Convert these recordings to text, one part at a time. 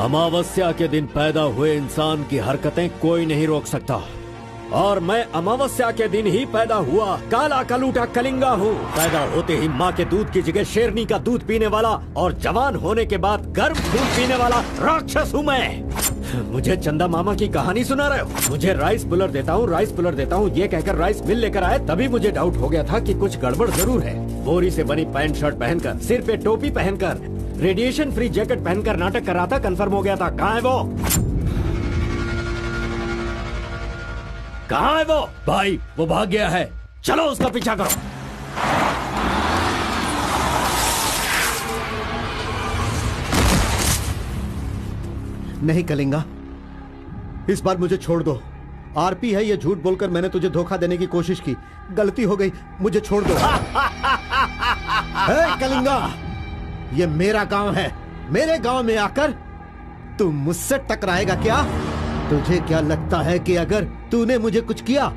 अमावस्या के दिन पैदा हुए इंसान की हरकतें कोई नहीं रोक सकता, और मैं अमावस्या के दिन ही पैदा हुआ काला कलूटा कलिंगा हूँ। पैदा होते ही माँ के दूध की जगह शेरनी का दूध पीने वाला और जवान होने के बाद गर्म खून पीने वाला राक्षस हूँ मैं। मुझे चंदा मामा की कहानी सुना रहे हो? मुझे राइस पुलर देता हूँ, राइस पुलर देता हूँ, ये कहकर राइस मिल लेकर आए, तभी मुझे डाउट हो गया था कि कुछ गड़बड़ जरूर है। बोरी से बनी पैंट शर्ट पहनकर, सिर पे टोपी पहनकर, रेडिएशन फ्री जैकेट पहनकर नाटक कर रहा था, कंफर्म हो गया था। कहाँ है वो? कहाँ है वो? भाई वो भाग गया है, चलो उसका पीछा करो। नहीं कलिंगा, इस बार मुझे छोड़ दो। आरपी है ये झूठ बोलकर मैंने तुझे धोखा देने की कोशिश की, गलती हो गई, मुझे छोड़ दो। हे कलिंगा, ये मेरा गांव है, मेरे गांव में आकर तू मुझसे टकराएगा क्या? तुझे क्या लगता है कि अगर तूने मुझे कुछ किया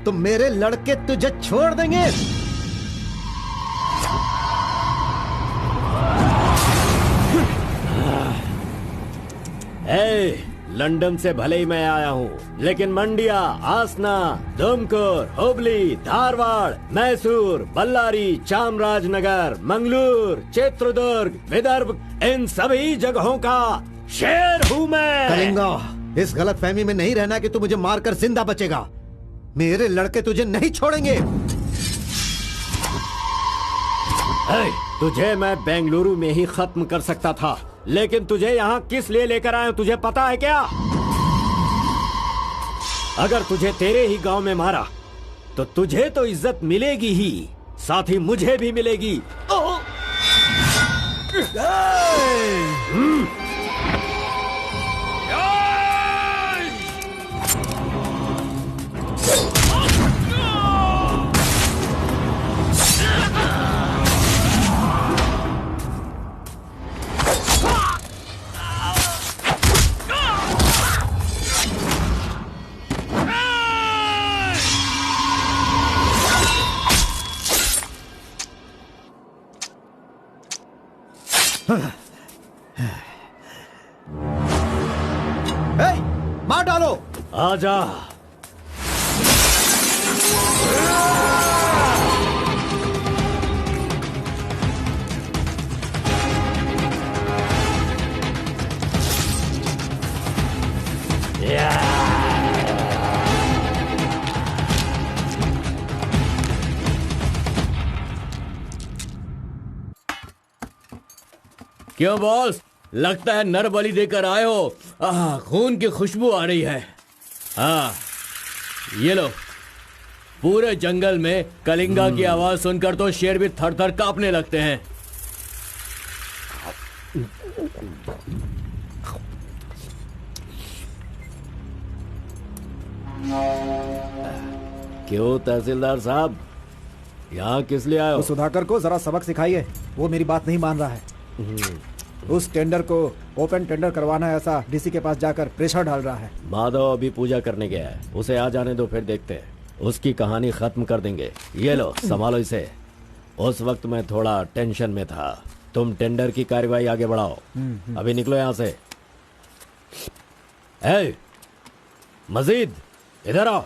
तो मेरे लड़के तुझे छोड़ देंगे? लंदन से भले ही मैं आया हूँ, लेकिन मंडिया, आसना, दुमकुर, हुबली, धारवाड़, मैसूर, बल्लारी, चामराजनगर, मंगलूर, चित्रदुर्ग, विदर्भ, इन सभी जगहों का शेर हूँ मैं। कलिंगा, इस गलत फहमी में नहीं रहना कि तू मुझे मारकर जिंदा बचेगा। मेरे लड़के तुझे नहीं छोड़ेंगे। तुझे मैं बेंगलुरु में ही खत्म कर सकता था, लेकिन तुझे यहाँ किस लिए लेकर आया तुझे पता है क्या? अगर तुझे तेरे ही गांव में मारा तो तुझे तो इज्जत मिलेगी ही, साथ ही मुझे भी मिलेगी। मार डालो। आजा। क्यों बॉस, लगता है नर बलि देकर आए हो। खून की खुशबू आ रही है। ये लो। पूरे जंगल में कलिंगा की आवाज सुनकर तो शेर भी थर थर कांपने लगते हैं। क्यों तहसीलदार साहब, यहाँ किस लिए आए हो? सुधाकर को जरा सबक सिखाइए, वो मेरी बात नहीं मान रहा है। उस टेंडर को ओपन टेंडर करवाना है, ऐसा डीसी के पास जाकर प्रेशर डाल रहा है। माधव अभी पूजा करने गया है, उसे आ जाने दो, फिर देखते हैं। उसकी कहानी खत्म कर देंगे। ये लो, संभालो इसे। उस वक्त मैं थोड़ा टेंशन में था। तुम टेंडर की कार्यवाही आगे बढ़ाओ। अभी निकलो यहाँ से। मजीद इधर आओ।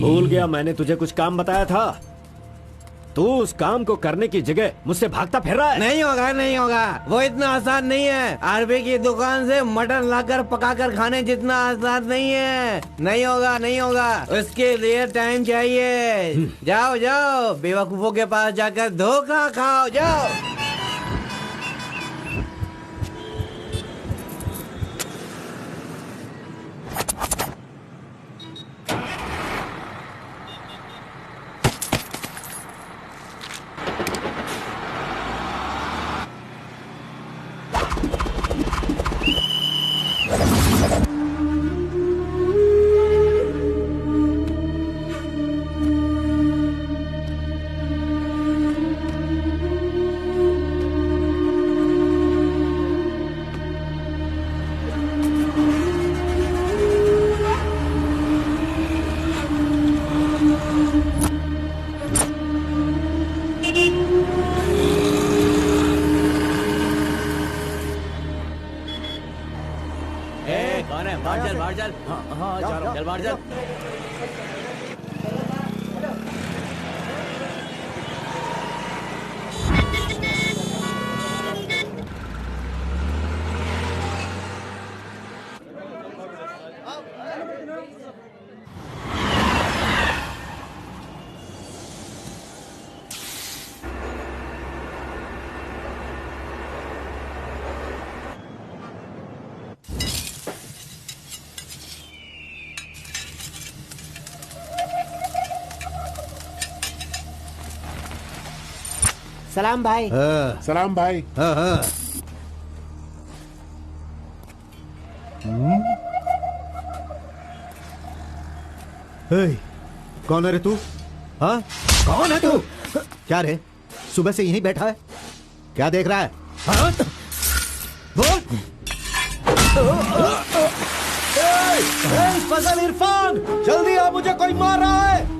भूल गया मैंने तुझे कुछ काम बताया था। तू उस काम को करने की जगह मुझसे भागता फिर रहा है। नहीं होगा, नहीं होगा, वो इतना आसान नहीं है। आरबी की दुकान से मटन लाकर पकाकर खाने जितना आसान नहीं है। नहीं होगा, नहीं होगा, उसके लिए टाइम चाहिए। जाओ जाओ, बेवकूफों के पास जाकर धोखा खाओ, जाओ। कौन है? बाहर चल, बाहर चल। हाँ जा रहा हूँ। चल बाहर चल। सलाम भाई। सलाम भाई। कौन है रे तू? हाँ, कौन है तू? क्या रे, सुबह से यहीं बैठा है? क्या देख रहा है? हाँ? बोल। फजल इरफान, जल्दी आ, मुझे कोई मार रहा है।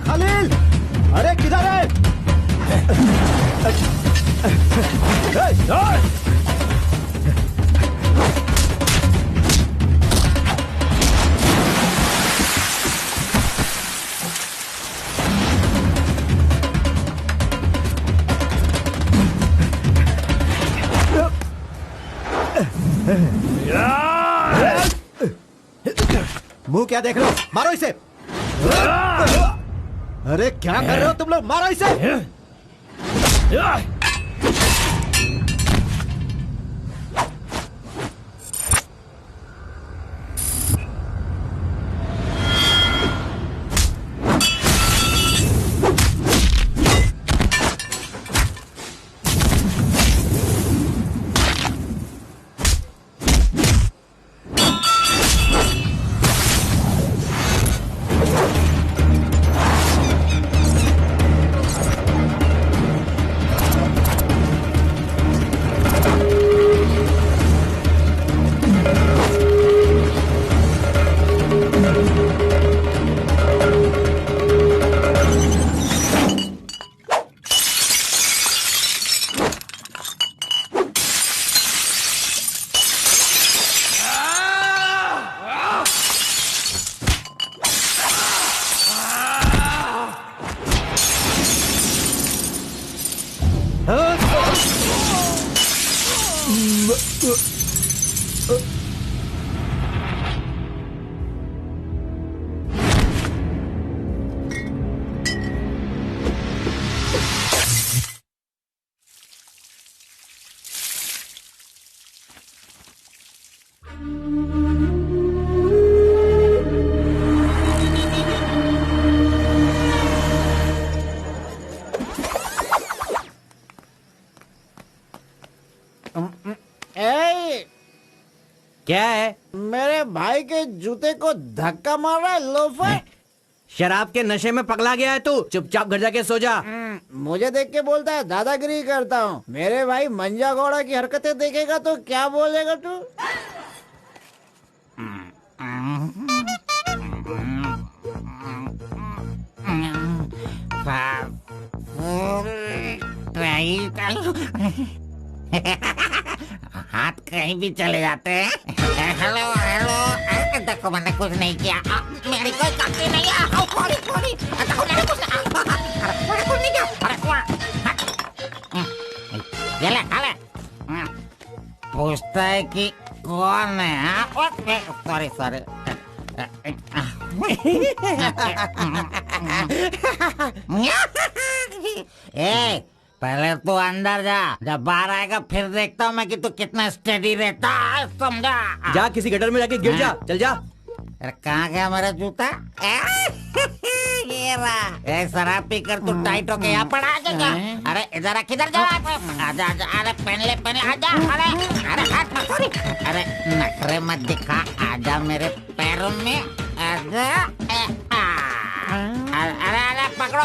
खलील, अरे किधर है? मुंह क्या देख रहे हो? मारो इसे। अरे क्या कर रहे हो तुम लोग? मारो इसे। क्या है? मेरे भाई के जूते को धक्का मार रहा है लोफर। शराब के नशे में पगला गया है तू। चुपचाप घर जाके सो जा। मुझे देख के बोलता है दादागिरी करता हूँ। मेरे भाई मंजा घोड़ा की हरकतें देखेगा तो क्या बोलेगा तू? हाथ कहीं भी चले जाते हैं। हेलो हेलो, देखो मैंने कुछ नहीं किया, मेरी कोई गलती नहीं है। सॉरी सॉरी, देखो मैंने कुछ नहीं किया। ये ले, पूछता है कि कौन है? Sorry sorry. ए, पहले तो अंदर जा, जब बाहर आएगा फिर देखता हूँ मैं कि तू कितना स्टेडी रहता है, समझा? जा किसी गटर में जाके गिर जा। चल जा। अरे कहाँ गया मेरा जूता? ये रहा। ए, शराब पीकर तू टाइट होके यहाँ पर आ जाएगा। अरे इधर किधर जा? आजा आजा, अरे पहन ले आजा। अरे हाथ मत छोड़ी। अरे नखरे मत दिखा, आजा मेरे पैरों में आजा। अरे अरे पकड़ो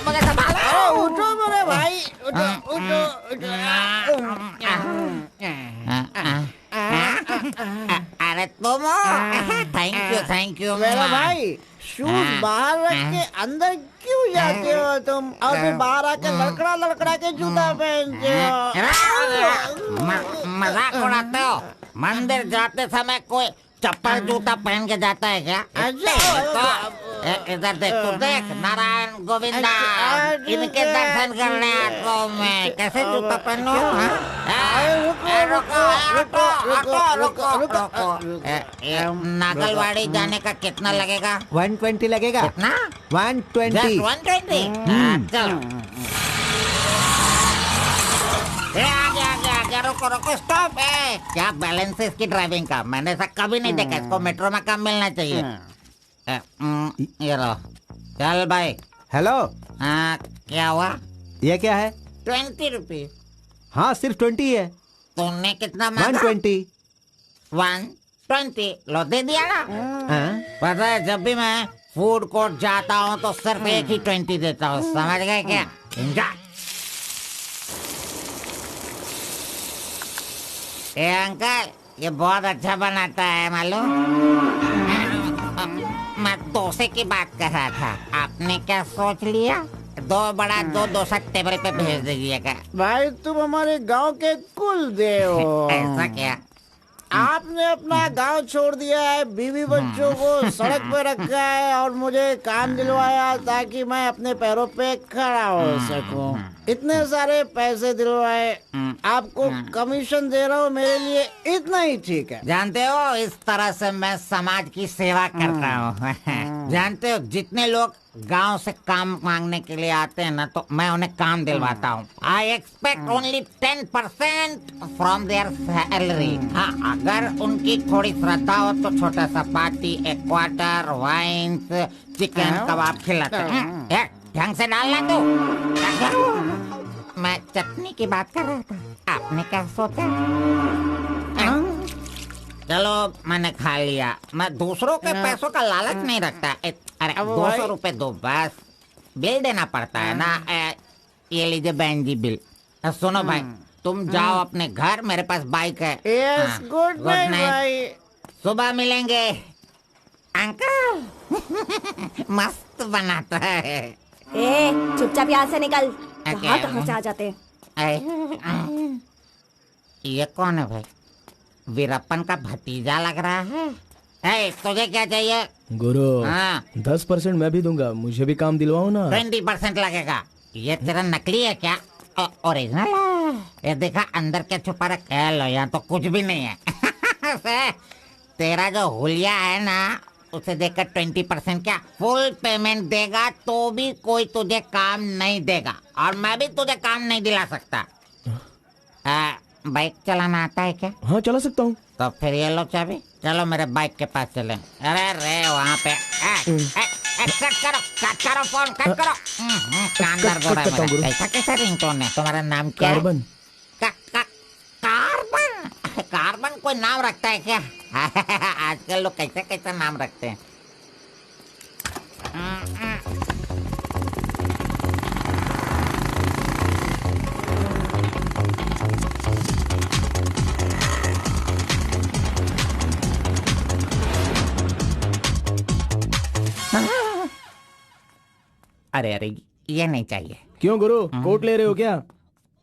मुझे संभालो। उठो मेरे भाई, उठो। अरे तुम थैंक यू मेरा भाई, शूज बाहर रख के अंदर क्यों जाते हो तुम, और फिर बाहर आके लड़खड़ा के जूता पहनते हो? मजाक उड़ाते हो? मंदिर जाते समय कोई चप्पल जूता पहन के जाता है क्या? तो इधर देख, तू देख, नारायण गोविंदा इनके दर्शन करने आता हूँ मैं, कैसे जूता पहनूं? रुको। नागलवाड़ी जाने का कितना लगेगा? 120 लगेगा। कितना? 120। 120? चलो। आ गया, रुको, स्टॉप है। क्या बैलेंस है इसकी ड्राइविंग का? मैंने ऐसा कभी नहीं देखा। इसको मेट्रो में काम मिलना चाहिए। ये लो, चल भाई। हेलो, हाँ, क्या हुआ? ये क्या है? 20 रुपीज। हाँ, सिर्फ 20 है। तुमने कितना मांगा? 120। 120 लो, दे दिया ना। हाँ? पता है, जब भी मैं फूड कोर्ट जाता हूँ तो सिर्फ एक ही 20 देता हूँ, समझ गए क्या? ए अंकल, ये बहुत अच्छा बनाता है मालूम। मैं डोसे की बात कर रहा था, आपने क्या सोच लिया? 2 बड़ा 2 डोसा टेबल पे भेज दीजिएगा। भाई तुम हमारे गांव के कुल देव हो। ऐसा क्या? आपने अपना गांव छोड़ दिया है, बीवी बच्चों को सड़क पे रखा है, और मुझे काम दिलवाया ताकि मैं अपने पैरों पे खड़ा हो सकूं। इतने सारे पैसे दिलवाए, आपको कमीशन दे रहा हूँ, मेरे लिए इतना ही ठीक है। जानते हो, इस तरह से मैं समाज की सेवा करता हूँ। जानते हो, जितने लोग गांव से काम मांगने के लिए आते हैं ना, तो मैं उन्हें काम दिलवाता हूँ। I expect only 10% from there salary. हाँ, अगर उनकी थोड़ी श्रद्धा हो तो छोटा सा पार्टी, एक क्वार्टर, वाइन्स, चिकन कबाब खिलाते हैं। ढंग से डालना तू। मैं चटनी की बात कर रहा था, आपने क्या सोचा? चलो, मैंने खा लिया। मैं दूसरों के पैसों का लालच नहीं रखता। अरे 200 रुपए दो बस, बिल देना पड़ता है ना। ये लीजिए बहन जी बिल। सुनो भाई, तुम जाओ अपने घर, मेरे पास बाइक है। यस, गुड नाइट भाई। सुबह मिलेंगे। अंकल मस्त बनाता है। ए, चुपचाप यहाँ से निकल। क्या? कहाँ से आ जाते हैं? ये कौन है भाई? वीरप्पन का भतीजा लग रहा है। तुझे क्या चाहिए? गुरु, हाँ। 10% मैं भी दूंगा, मुझे भी काम दिलवाओ ना। 20% लगेगा। ये तेरा नकली है क्या? ओरिजिनल है। ये देखा अंदर क्या छुपा रखा है? लो, यहाँ तो कुछ भी नहीं है। तेरा जो हुलिया है ना, उसे देखकर 20% क्या फुल पेमेंट देगा तो भी कोई तुझे काम नहीं देगा, और मैं भी तुझे काम नहीं दिला सकता। बाइक चलाना आता है क्या? हाँ, चला सकता हूँ। तो फिर ये लो चाबी, चलो मेरे बाइक के पास चले। अरे रे वहाँ पे कट करो फोन, कट करो। कानदार बोल रहा है मेरा। ऐसा कैसा रिंगटोन है? तुम्हारा नाम क्या है? कार्बन। कार्बन कोई नाम रखता है क्या? आजकल लोग कैसे कैसे नाम रखते हैं। अरे ये नहीं चाहिए। क्यों गुरु, कोट ले रहे हो क्या?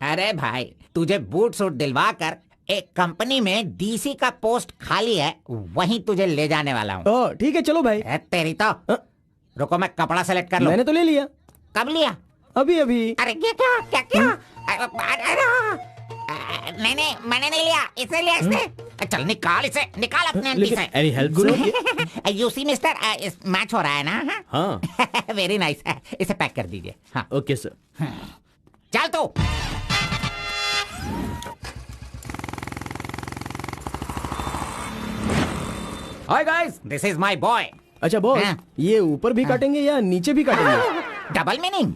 अरे भाई, तुझे बूट सूट दिलवा कर एक कंपनी में डीसी का पोस्ट खाली है, वहीं तुझे ले जाने वाला हूँ। ठीक है, चलो भाई। तेरी तो। रुको, मैं कपड़ा सेलेक्ट कर लूं। मैंने तो ले लिया। कब लिया? अभी अभी। अरे ये क्या? नहीं, मैंने नहीं लिया, इसे लिया इसने। चल निकाल इसे, निकाल अपने आंटी से। Any help Guru? You see mister, match हो रहा है ना? हाँ। Very nice. इसे पैक कर दीजिए। हाँ, ओके सर। चल तू। Hi guys. This is my boy. अच्छा बॉस, हाँ। ये ऊपर भी काटेंगे या नीचे भी काटेंगे? Double meaning?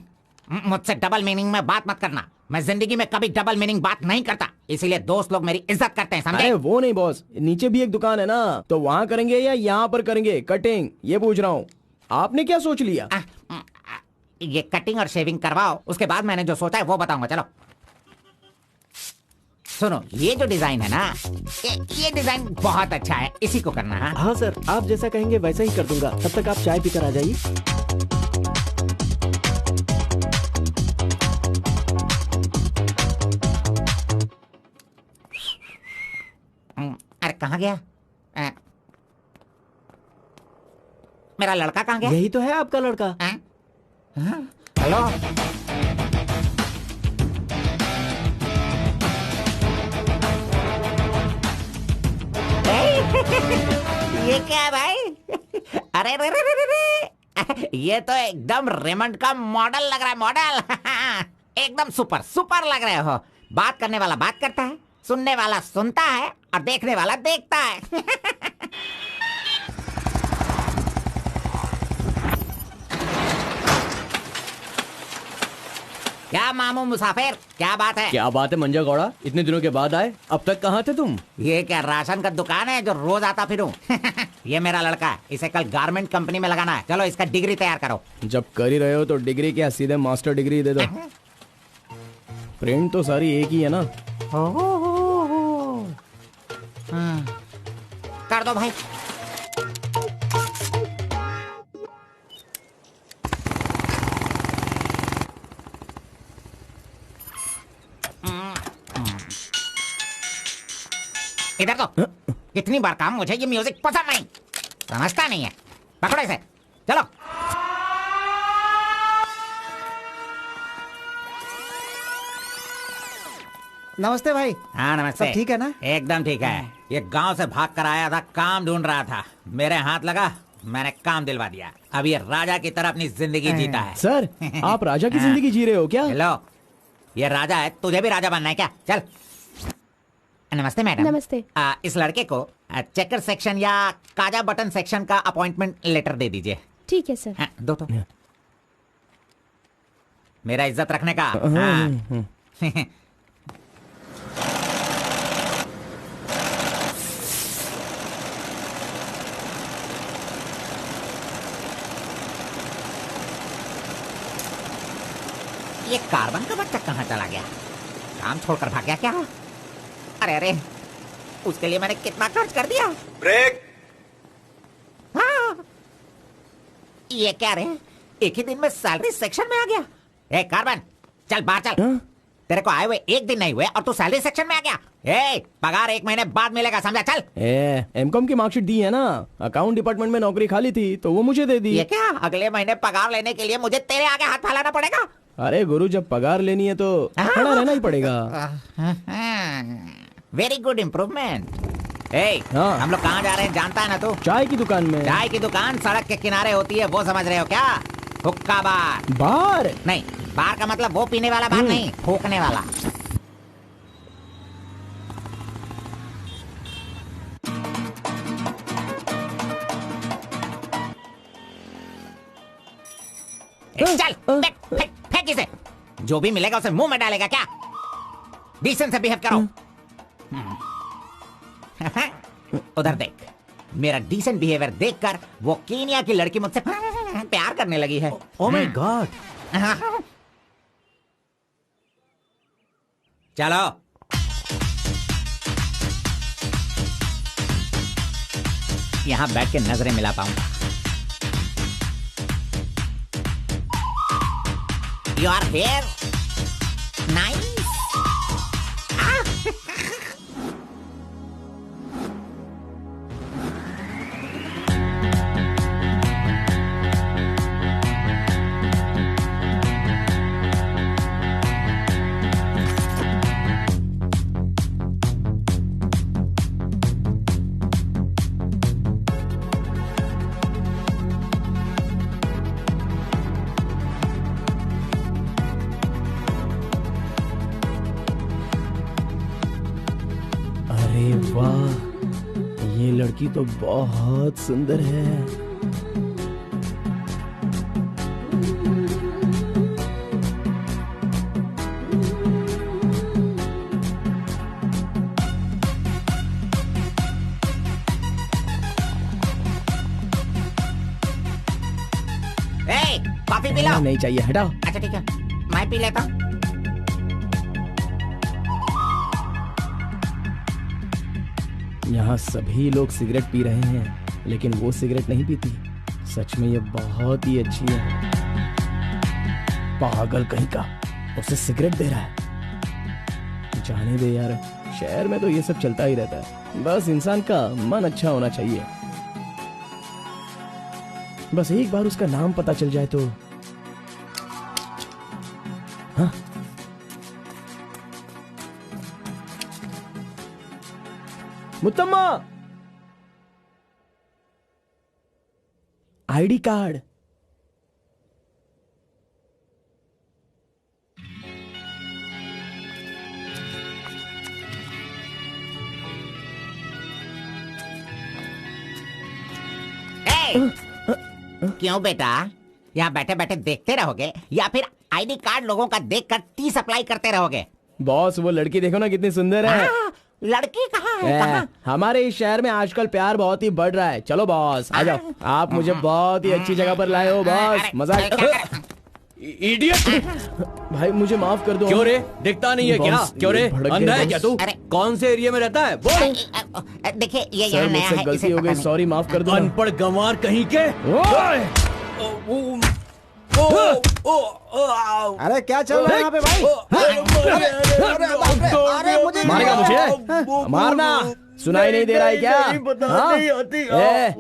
मुझसे डबल मीनिंग में बात मत करना। मैं जिंदगी में कभी डबल मीनिंग बात नहीं करता, इसीलिए दोस्त लोग मेरी इज्जत करते हैं, समझे? अरे वो नहीं बॉस, नीचे भी एक दुकान है ना, तो वहाँ करेंगे या यहाँ पर करेंगे कटिंग, ये पूछ रहा हूँ। आपने क्या सोच लिया? ये कटिंग और शेविंग करवाओ, उसके बाद मैंने जो सोचा है वो बताऊंगा। चलो सुनो, ये जो डिजाइन है ना, ये डिजाइन बहुत अच्छा है, इसी को करना है। हाँ सर, आप जैसा कहेंगे वैसा ही कर दूंगा। तब तक आप चाय पीकर आ जाइए। अरे कहाँ गया? मेरा लड़का कहाँ गया? यही तो है आपका लड़का। हेलो, ये क्या है भाई? अरे रे रे रे रे, ये तो एकदम रेमंड का मॉडल लग रहा है, मॉडल। एकदम सुपर सुपर लग रहे हो। बात करने वाला बात करता है, सुनने वाला सुनता है और देखने वाला देखता है। क्या मामू मुसाफिर, क्या बात है? क्या बात है मंजा गौड़ा, इतने दिनों के बाद आए। अब तक कहाँ थे तुम? ये क्या राशन का दुकान है जो रोज आता फिरूं? ये मेरा लड़का है, इसे कल गारमेंट कंपनी में लगाना है। चलो इसका डिग्री तैयार करो। जब कर ही रहे हो तो डिग्री क्या, सीधे मास्टर डिग्री दे दो। प्रिंट तो सारी एक ही है ना। कर दो भाई। इधर तो कितनी बार काम, मुझे ये म्यूजिक पसंद नहीं, समझता नहीं है। पकड़ो इसे, चलो। नमस्ते भाई। हाँ नमस्ते। सब ठीक है ना? एकदम ठीक है। ये गांव से भाग कर आया था, काम ढूंढ रहा था, मेरे हाथ लगा, मैंने काम दिलवा दिया। अब ये राजा की तरह अपनी जिंदगी जीता है। सर, आप राजा की जिंदगी जी रहे हो क्या? हेलो, ये राजा है, तुझे भी राजा बनना है क्या? चल। नमस्ते मैडम। नमस्ते। इस लड़के को चेकर सेक्शन या काजा बटन सेक्शन का अपॉइंटमेंट लेटर दे दीजिए। ठीक है सर। हाँ, दो तो। मेरा इज्जत रखने का। हाँ। ये कार्बन का बच्चा कहाँ चला गया? काम छोड़कर भाग गया क्या? अरे अरे, उसके लिए मैंने कितना खर्च कर दिया। ब्रेक। हाँ। ये क्या रे, एक ही दिन में सैलरी सेक्शन में आ गया। ए कार्बन, चल बाहर चल। तेरे को आए हुए एक दिन नहीं हुए और तू सैलरी सेक्शन में आ गया। ए, पगार 1 महीने बाद मिलेगा, समझा? चल। एमकॉम की मार्कशीट दी है ना, अकाउंट डिपार्टमेंट में नौकरी खाली थी तो वो मुझे दे दी। ये क्या, अगले महीने पगार लेने के लिए मुझे तेरे आगे हाथ फैलाना पड़ेगा? अरे गुरु, जब पगार लेनी है तो खड़ा रहना ही पड़ेगा। Very good improvement. ए, हाँ। हम लोग कहाँ जा रहे हैं जानता है ना तू? चाय की दुकान में। चाय की दुकान सड़क के किनारे होती है, वो समझ रहे हो क्या? हुक्का बार। बार नहीं, बार का मतलब वो पीने वाला बार नहीं, फूकने वाला। चल फेंक इसे। जो भी मिलेगा उसे मुंह में डालेगा क्या? डिसेंट से बिहेव करो। उधर देख, मेरा डिसेंट बिहेवियर देखकर वो कीनिया की लड़की मुझसे प्यार करने लगी है। Oh my God. चलो। यहां बैठ के नजरें मिला पाऊंगा। Your hair nice. ये लड़की तो बहुत सुंदर है। Coffee P low. नहीं चाहिए, हटाओ। अच्छा ठीक है, मैं पी लेता हूँ। यहाँ सभी लोग सिगरेट पी रहे हैं, लेकिन वो सिगरेट नहीं पीती। सच में ये बहुत ही अच्छी है। पागल कहीं का, उसे सिगरेट दे रहा है। जाने दे यार, शहर में तो ये सब चलता ही रहता है। बस इंसान का मन अच्छा होना चाहिए। बस एक बार उसका नाम पता चल जाए तो। हाँ, मुत्तम्मा, आईडी कार्ड। क्यों बेटा, यहाँ बैठे बैठे देखते रहोगे या फिर आईडी कार्ड लोगों का देखकर टी सप्लाई करते रहोगे? बॉस, वो लड़की देखो ना कितनी सुंदर है। लड़की कहाँ है? कहाँ? हमारे इस शहर में आजकल प्यार बहुत ही बढ़ रहा है। चलो बॉस, आ जाओ। आप मुझे बहुत ही अच्छी जगह पर लाए हो बॉस। मजाक। इडियट! भाई मुझे माफ कर दो। क्यों रे, दिखता नहीं है क्या? क्यों रे, अंधा है क्या तू? कौन से एरिया में रहता है बोल? देखिए ये सर, यहाँ नया मुझसे है, गलती इसे हो पता गई, नहीं। सॉरी, माफ कर दो। अनपढ़ गंवार कहीं के। अरे क्या चल रहा है यहाँ पे भाई? अरे मुझे मारेगा मुझे? मारना सुनाई नहीं दे रहा है क्या? हाँ?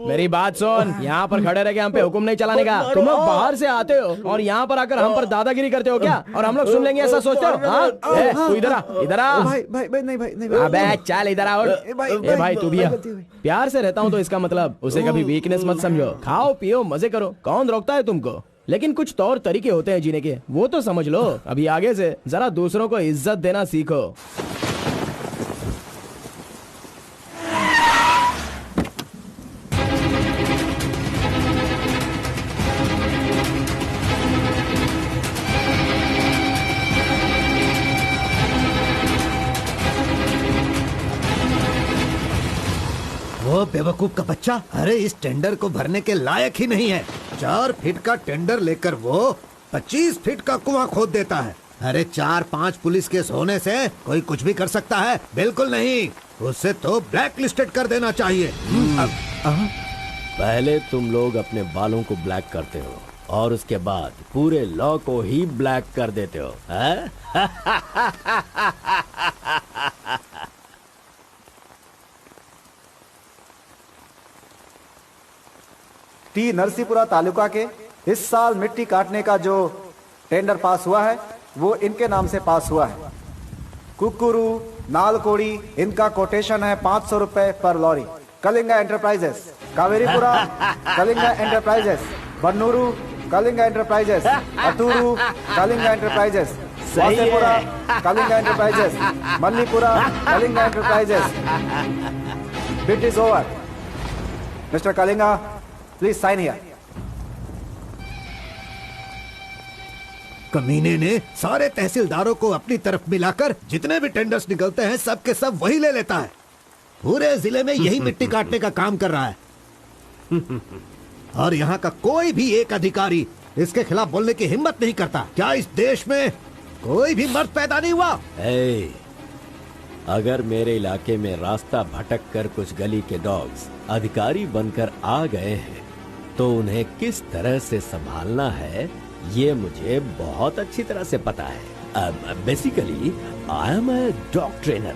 मेरी बात सुन, यहाँ पर खड़े रह के हम पे हुक्म नहीं चलाने का। तुम लोग बाहर से आते हो और यहाँ पर आकर हम पर दादागिरी करते हो क्या? और हम लोग सुन लेंगे ऐसा सोचते हो? हाँ? तू इधर आ, इधर आ। भाई भाई भाई नहीं भाई नहीं। अबे चल इधर आओ। ए भाई तू भी आ। प्यार से रहता हूँ तो इसका मतलब उसे कभी वीकनेस मत समझो। खाओ पियो मजे करो, कौन रोकता है तुमको? लेकिन कुछ तौर तरीके होते हैं जीने के, वो तो समझ लो। अभी आगे से जरा दूसरों को इज्जत देना सीखो। वो बेवकूफ का बच्चा, अरे इस टेंडर को भरने के लायक ही नहीं है। 4 फीट का टेंडर लेकर वो 25 फीट का कुआं खोद देता है। अरे 4-5 पुलिस केस होने से कोई कुछ भी कर सकता है? बिल्कुल नहीं, उसे तो ब्लैक लिस्टेड कर देना चाहिए। पहले तुम लोग अपने बालों को ब्लैक करते हो और उसके बाद पूरे लॉ को ही ब्लैक कर देते हो, हैं? टी नरसीपुरा तालुका के इस साल मिट्टी काटने का जो टेंडर पास हुआ है वो इनके नाम से पास हुआ है। कुकुरू, नालकोड़ी, इनका कोटेशन है 500 रुपए पर lorry. Kalinga enterprises, Kaveripura Kalinga enterprises, Bannuru Kalinga enterprises, Aturu Kalinga enterprises, Vasepura Kalinga enterprises, Mallipura Kalinga enterprises. Bid is over. Mister Kalinga, please sign here. कमीने ने सारे तहसीलदारों को अपनी तरफ मिलाकर जितने भी टेंडर्स निकलते हैं सब के सब वही ले लेता है। पूरे जिले में यही मिट्टी काटने का काम कर रहा है। और यहाँ का कोई भी एक अधिकारी इसके खिलाफ बोलने की हिम्मत नहीं करता। क्या इस देश में कोई भी मर्द पैदा नहीं हुआ? अगर मेरे इलाके में रास्ता भटक कर कुछ गली के डॉग्स अधिकारी बनकर आ गए हैं तो उन्हें किस तरह से संभालना है ये मुझे बहुत अच्छी तरह से पता है। Basically I am a dog trainer.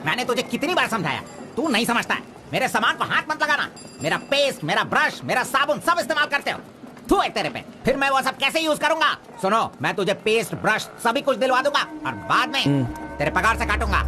मैंने तुझे कितनी बार समझाया, तू नहीं समझता है। मेरे सामान को हाथ मत लगाना। मेरा पेस्ट, मेरा ब्रश, मेरा साबुन सब इस्तेमाल करते हो। थू है तेरे पे। फिर मैं वो सब कैसे यूज करूंगा? सुनो, मैं तुझे पेस्ट, ब्रश सभी कुछ दिलवा दूंगा और बाद में तेरे पगार से काटूंगा।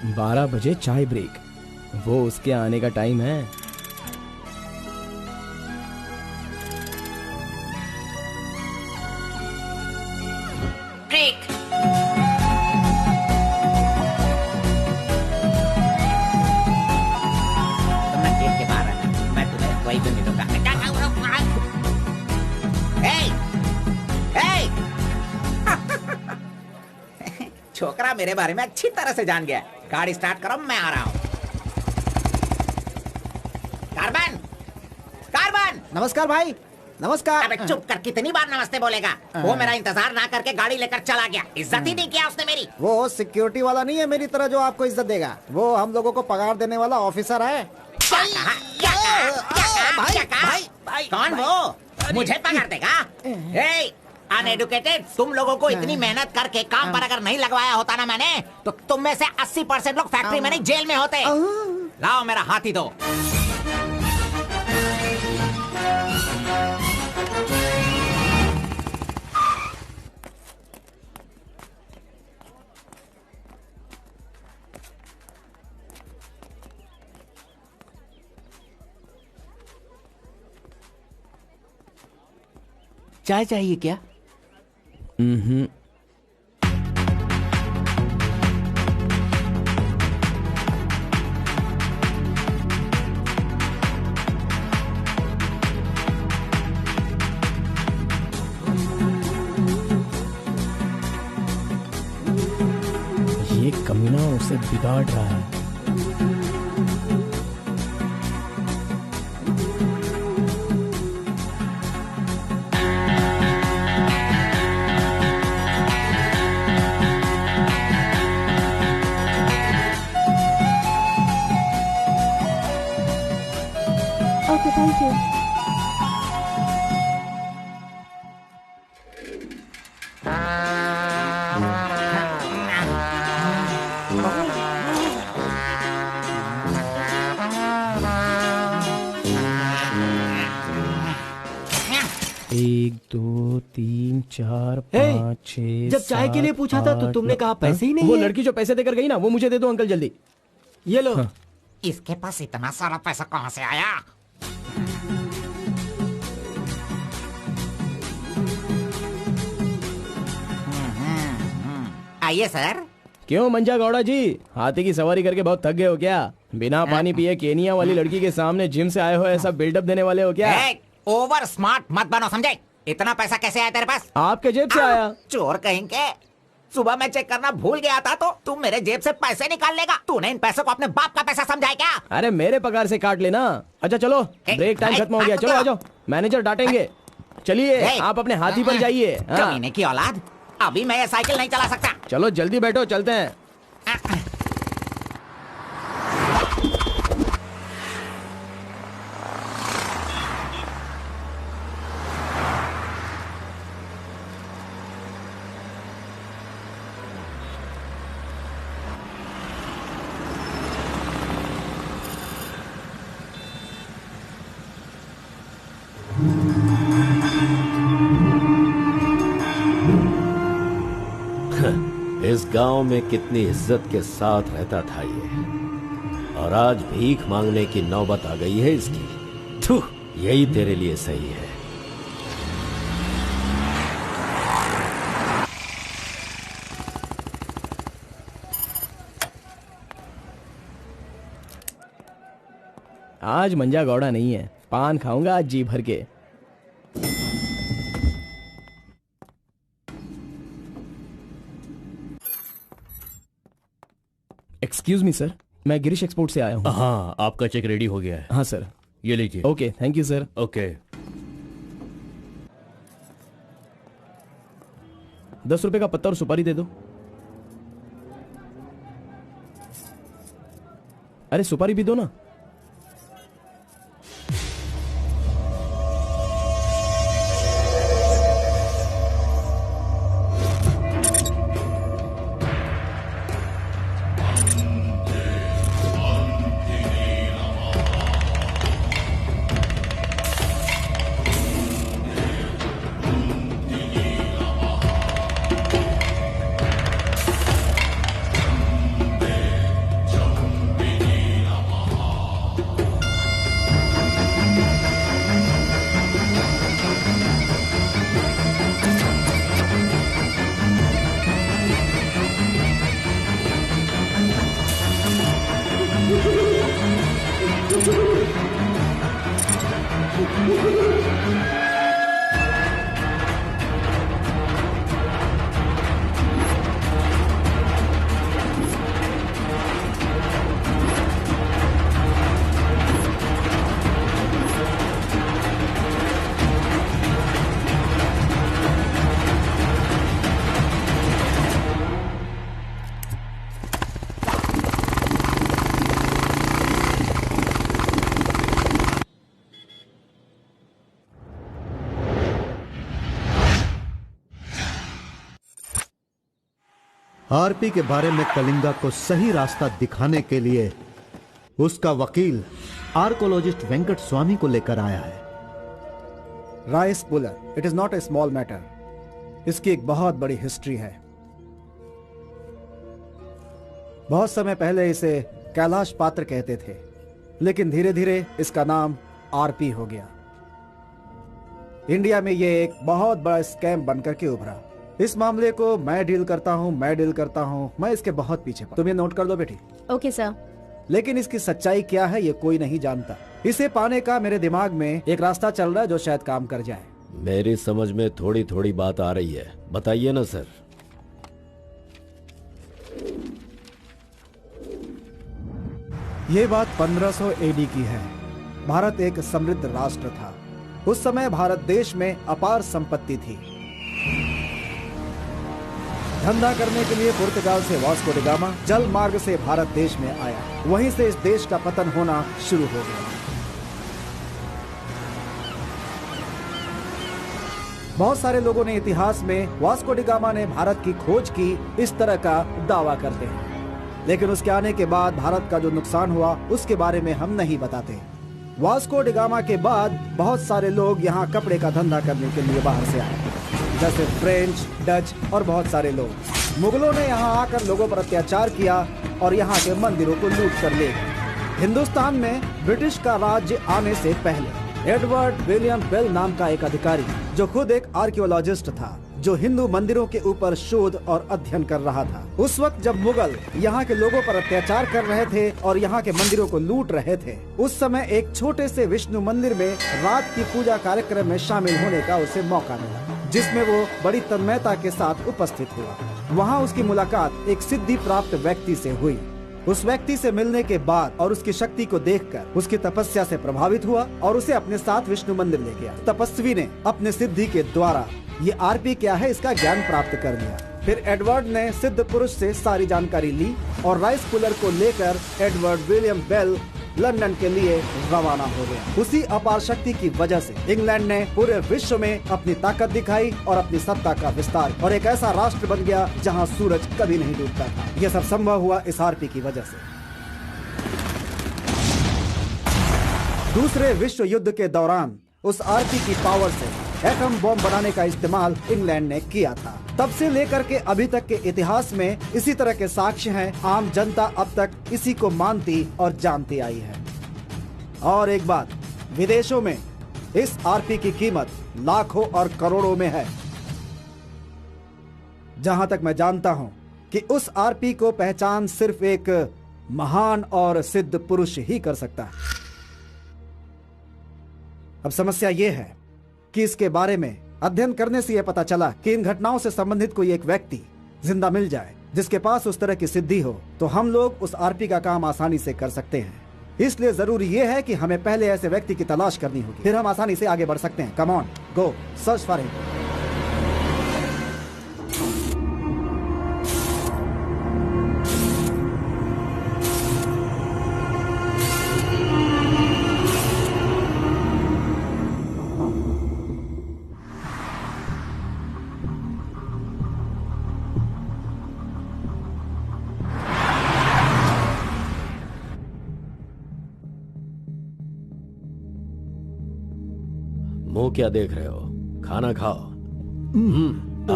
12 बजे चाय ब्रेक, वो उसके आने का टाइम है। ब्रेक। तुम गेट के बाहर रहना, मैं तुम्हें वही भी मिलूंगा। छोकरा मेरे बारे में अच्छी तरह से जान गया। गाड़ी स्टार्ट करो, मैं आ रहा हूँ। Carbon, carbon. नमस्कार भाई, नमस्कार। अबे चुप कर, कितनी बार नमस्ते बोलेगा? वो मेरा इंतजार ना करके गाड़ी लेकर चला गया। इज्जत ही नहीं किया उसने मेरी। वो सिक्योरिटी वाला नहीं है मेरी तरह जो आपको इज्जत देगा। वो हम लोगों को पगार देने वाला ऑफिसर है। कौन वो? मुझे पगार देगा? अनएडुकेटेड, तुम लोगों को इतनी मेहनत करके काम पर अगर नहीं लगवाया होता ना मैंने, तो तुम में से 80% लोग फैक्ट्री में नहीं जेल में होते। लाओ मेरा हाथी दो। चाय चाहिए क्या? ये कमीना उसे बिगाड़ रहा है। Okay, thank you. एक, दो, तीन, चार, पाँच, छह। जब चाय के लिए पूछा था तो तुमने कहा पैसे ही नहीं वो है। लड़की जो पैसे देकर गई ना, वो मुझे दे दो अंकल जल्दी। ये लो। इसके पास इतना सारा पैसा कहाँ से आया? आइए सर। क्यों मंजा गौड़ा जी, हाथी की सवारी करके बहुत थक गए हो क्या? बिना पानी पिए केनिया वाली लड़की के सामने जिम से आए हो, ऐसा बिल्डअप देने वाले हो क्या? ओवर स्मार्ट मत बनो, समझे? इतना पैसा कैसे आया तेरे पास? आपके जेब से आया। चोर कहेंगे। सुबह मैं चेक करना भूल गया था तो तू मेरे जेब से पैसे निकाल लेगा। तूने इन पैसों को अपने बाप का पैसा समझा है क्या? अरे मेरे पगार से काट लेना। अच्छा चलो, ब्रेक टाइम खत्म हो गया, चलो आ जाओ, मैनेजर डांटेंगे। चलिए आप अपने हाथी पर जाइए। कमीने की औलाद, अभी मैं ये साइकिल नहीं चला सकता। चलो जल्दी बैठो, चलते हैं। इस गांव में कितनी इज्जत के साथ रहता था ये, और आज भीख मांगने की नौबत आ गई है इसकी। थू, यही तेरे लिए सही है। आज मंजा गौड़ा नहीं है, पान खाऊंगा आज जी भर के। एक्सक्यूज मी सर, मैं गिरीश एक्सपोर्ट से आया हूँ। हाँ, आपका चेक रेडी हो गया है। हाँ सर। ये लीजिए। Okay, thank you sir. Okay. 10 रुपए का पत्ता और सुपारी दे दो। अरे सुपारी भी दो ना। आरपी के बारे में कलिंगा को सही रास्ता दिखाने के लिए उसका वकील आर्कोलॉजिस्ट वेंकट स्वामी को लेकर आया है। Rice puller, it is not a small matter. इसकी एक बहुत बड़ी हिस्ट्री है। बहुत समय पहले इसे कैलाश पात्र कहते थे, लेकिन धीरे धीरे इसका नाम आरपी हो गया। इंडिया में ये एक बहुत बड़ा स्कैम बनकर के उभरा। इस मामले को मैं डील करता हूँ, मैं इसके बहुत पीछे। तुम ये नोट कर दो बेटी। Okay sir. लेकिन इसकी सच्चाई क्या है ये कोई नहीं जानता। इसे पाने का मेरे दिमाग में एक रास्ता चल रहा है जो शायद काम कर जाए। मेरी समझ में थोड़ी थोड़ी बात आ रही है, बताइए ना सर। ये बात 1500 एडी की है। भारत एक समृद्ध राष्ट्र था। उस समय भारत देश में अपार संपत्ति थी। धंधा करने के लिए पुर्तगाल से वास्को डी गामा जल मार्ग से भारत देश में आया। वहीं से इस देश का पतन होना शुरू हो गया। बहुत सारे लोगों ने इतिहास में वास्को डी गामा ने भारत की खोज की इस तरह का दावा करते हैं, लेकिन उसके आने के बाद भारत का जो नुकसान हुआ उसके बारे में हम नहीं बताते। वास्को डी गामा के बाद बहुत सारे लोग यहाँ कपड़े का धंधा करने के लिए बाहर से आए, जैसे फ्रेंच, डच और बहुत सारे लोग। मुगलों ने यहाँ आकर लोगों पर अत्याचार किया और यहाँ के मंदिरों को लूट कर ले गए। हिंदुस्तान में ब्रिटिश का राज्य आने से पहले एडवर्ड विलियम बेल नाम का एक अधिकारी, जो खुद एक आर्कियोलॉजिस्ट था, जो हिंदू मंदिरों के ऊपर शोध और अध्ययन कर रहा था। उस वक्त जब मुगल यहाँ के लोगों पर अत्याचार कर रहे थे और यहाँ के मंदिरों को लूट रहे थे, उस समय एक छोटे से विष्णु मंदिर में रात की पूजा कार्यक्रम में शामिल होने का उसे मौका मिला, जिसमें वो बड़ी तन्मयता के साथ उपस्थित हुआ। वहाँ उसकी मुलाकात एक सिद्धि प्राप्त व्यक्ति से हुई। उस व्यक्ति से मिलने के बाद और उसकी शक्ति को देखकर उसकी तपस्या से प्रभावित हुआ और उसे अपने साथ विष्णु मंदिर ले गया। तपस्वी ने अपने सिद्धि के द्वारा ये आरपी क्या है इसका ज्ञान प्राप्त कर लिया। फिर एडवर्ड ने सिद्ध पुरुष से सारी जानकारी ली और राइस पुलर को लेकर एडवर्ड विलियम बेल लंदन के लिए रवाना हो गया। उसी अपार शक्ति की वजह से इंग्लैंड ने पूरे विश्व में अपनी ताकत दिखाई और अपनी सत्ता का विस्तार, और एक ऐसा राष्ट्र बन गया जहां सूरज कभी नहीं डूबता था। यह सब संभव हुआ इस आरपी की वजह से। दूसरे विश्व युद्ध के दौरान उस आरपी की पावर से एटम बॉम्ब बनाने का इस्तेमाल इंग्लैंड ने किया था। तब से लेकर के अभी तक के इतिहास में इसी तरह के साक्ष्य हैं। आम जनता अब तक इसी को मानती और जानती आई है। और एक बात, विदेशों में इस आरपी की कीमत लाखों और करोड़ों में है। जहां तक मैं जानता हूं कि उस आरपी को पहचान सिर्फ एक महान और सिद्ध पुरुष ही कर सकता है। अब समस्या यह है कि इसके बारे में अध्ययन करने से यह पता चला कि इन घटनाओं से संबंधित कोई एक व्यक्ति जिंदा मिल जाए जिसके पास उस तरह की सिद्धि हो, तो हम लोग उस आरपी का काम आसानी से कर सकते हैं। इसलिए जरूरी यह है कि हमें पहले ऐसे व्यक्ति की तलाश करनी होगी, फिर हम आसानी से आगे बढ़ सकते हैं। Come on, go search for him. मुंह क्या देख रहे हो? खाना खाओ।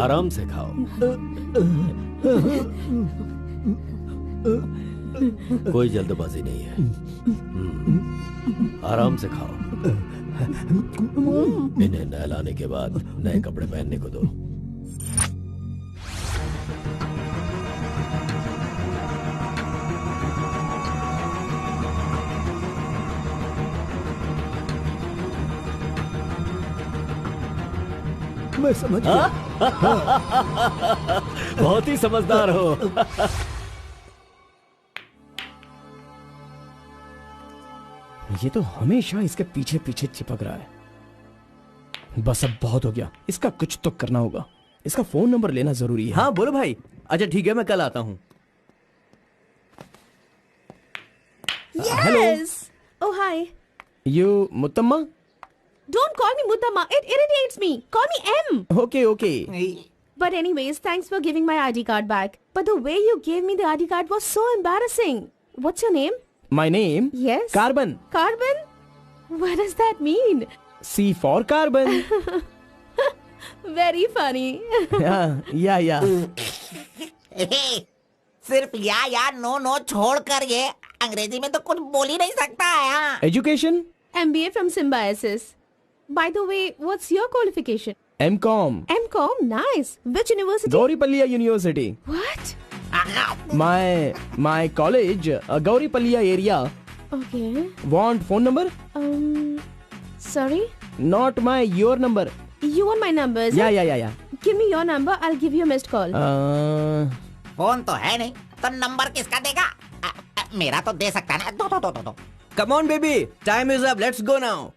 आराम से खाओ। कोई जल्दबाजी नहीं है। आराम से खाओ। इन्हें नहलाने के बाद नए कपड़े पहनने को दो। मैं समझ गया। बहुत ही समझदार हो। ये तो हमेशा इसके पीछे पीछे चिपक रहा है। बस अब बहुत हो गया, इसका कुछ तो करना होगा। इसका फोन नंबर लेना जरूरी है। हाँ बोलो भाई। अच्छा ठीक है, मैं कल आता हूँ। Yes. Oh hi. You Muttamma? Don't call me Mutamma. It irritates me. Call me M. Okay okay. But anyways, thanks for giving my ID card back. But the way you gave me the ID card was so embarrassing. What's your name? My name? Yes. Carbon. Carbon? What does that mean? C for carbon. Very funny. Yeah. सिर्फ या no छोड़ कर ये अंग्रेजी में तो कुछ बोल ही नहीं सकता है। Education? MBA from Symbiosis. By the way, what's your qualification? M.Com. M.Com? Nice. Which university? Gauripalliya University. What? My college, Gauripalliya area. Okay. Want phone number? Sorry? Not your number. You want my number, is it? Yeah. Give me your number, I'll give you a missed call. Phone तो है नहीं, तो number किसका देगा? मेरा तो दे सकता है ना। दो। Come on, baby. Time is up. Let's go now.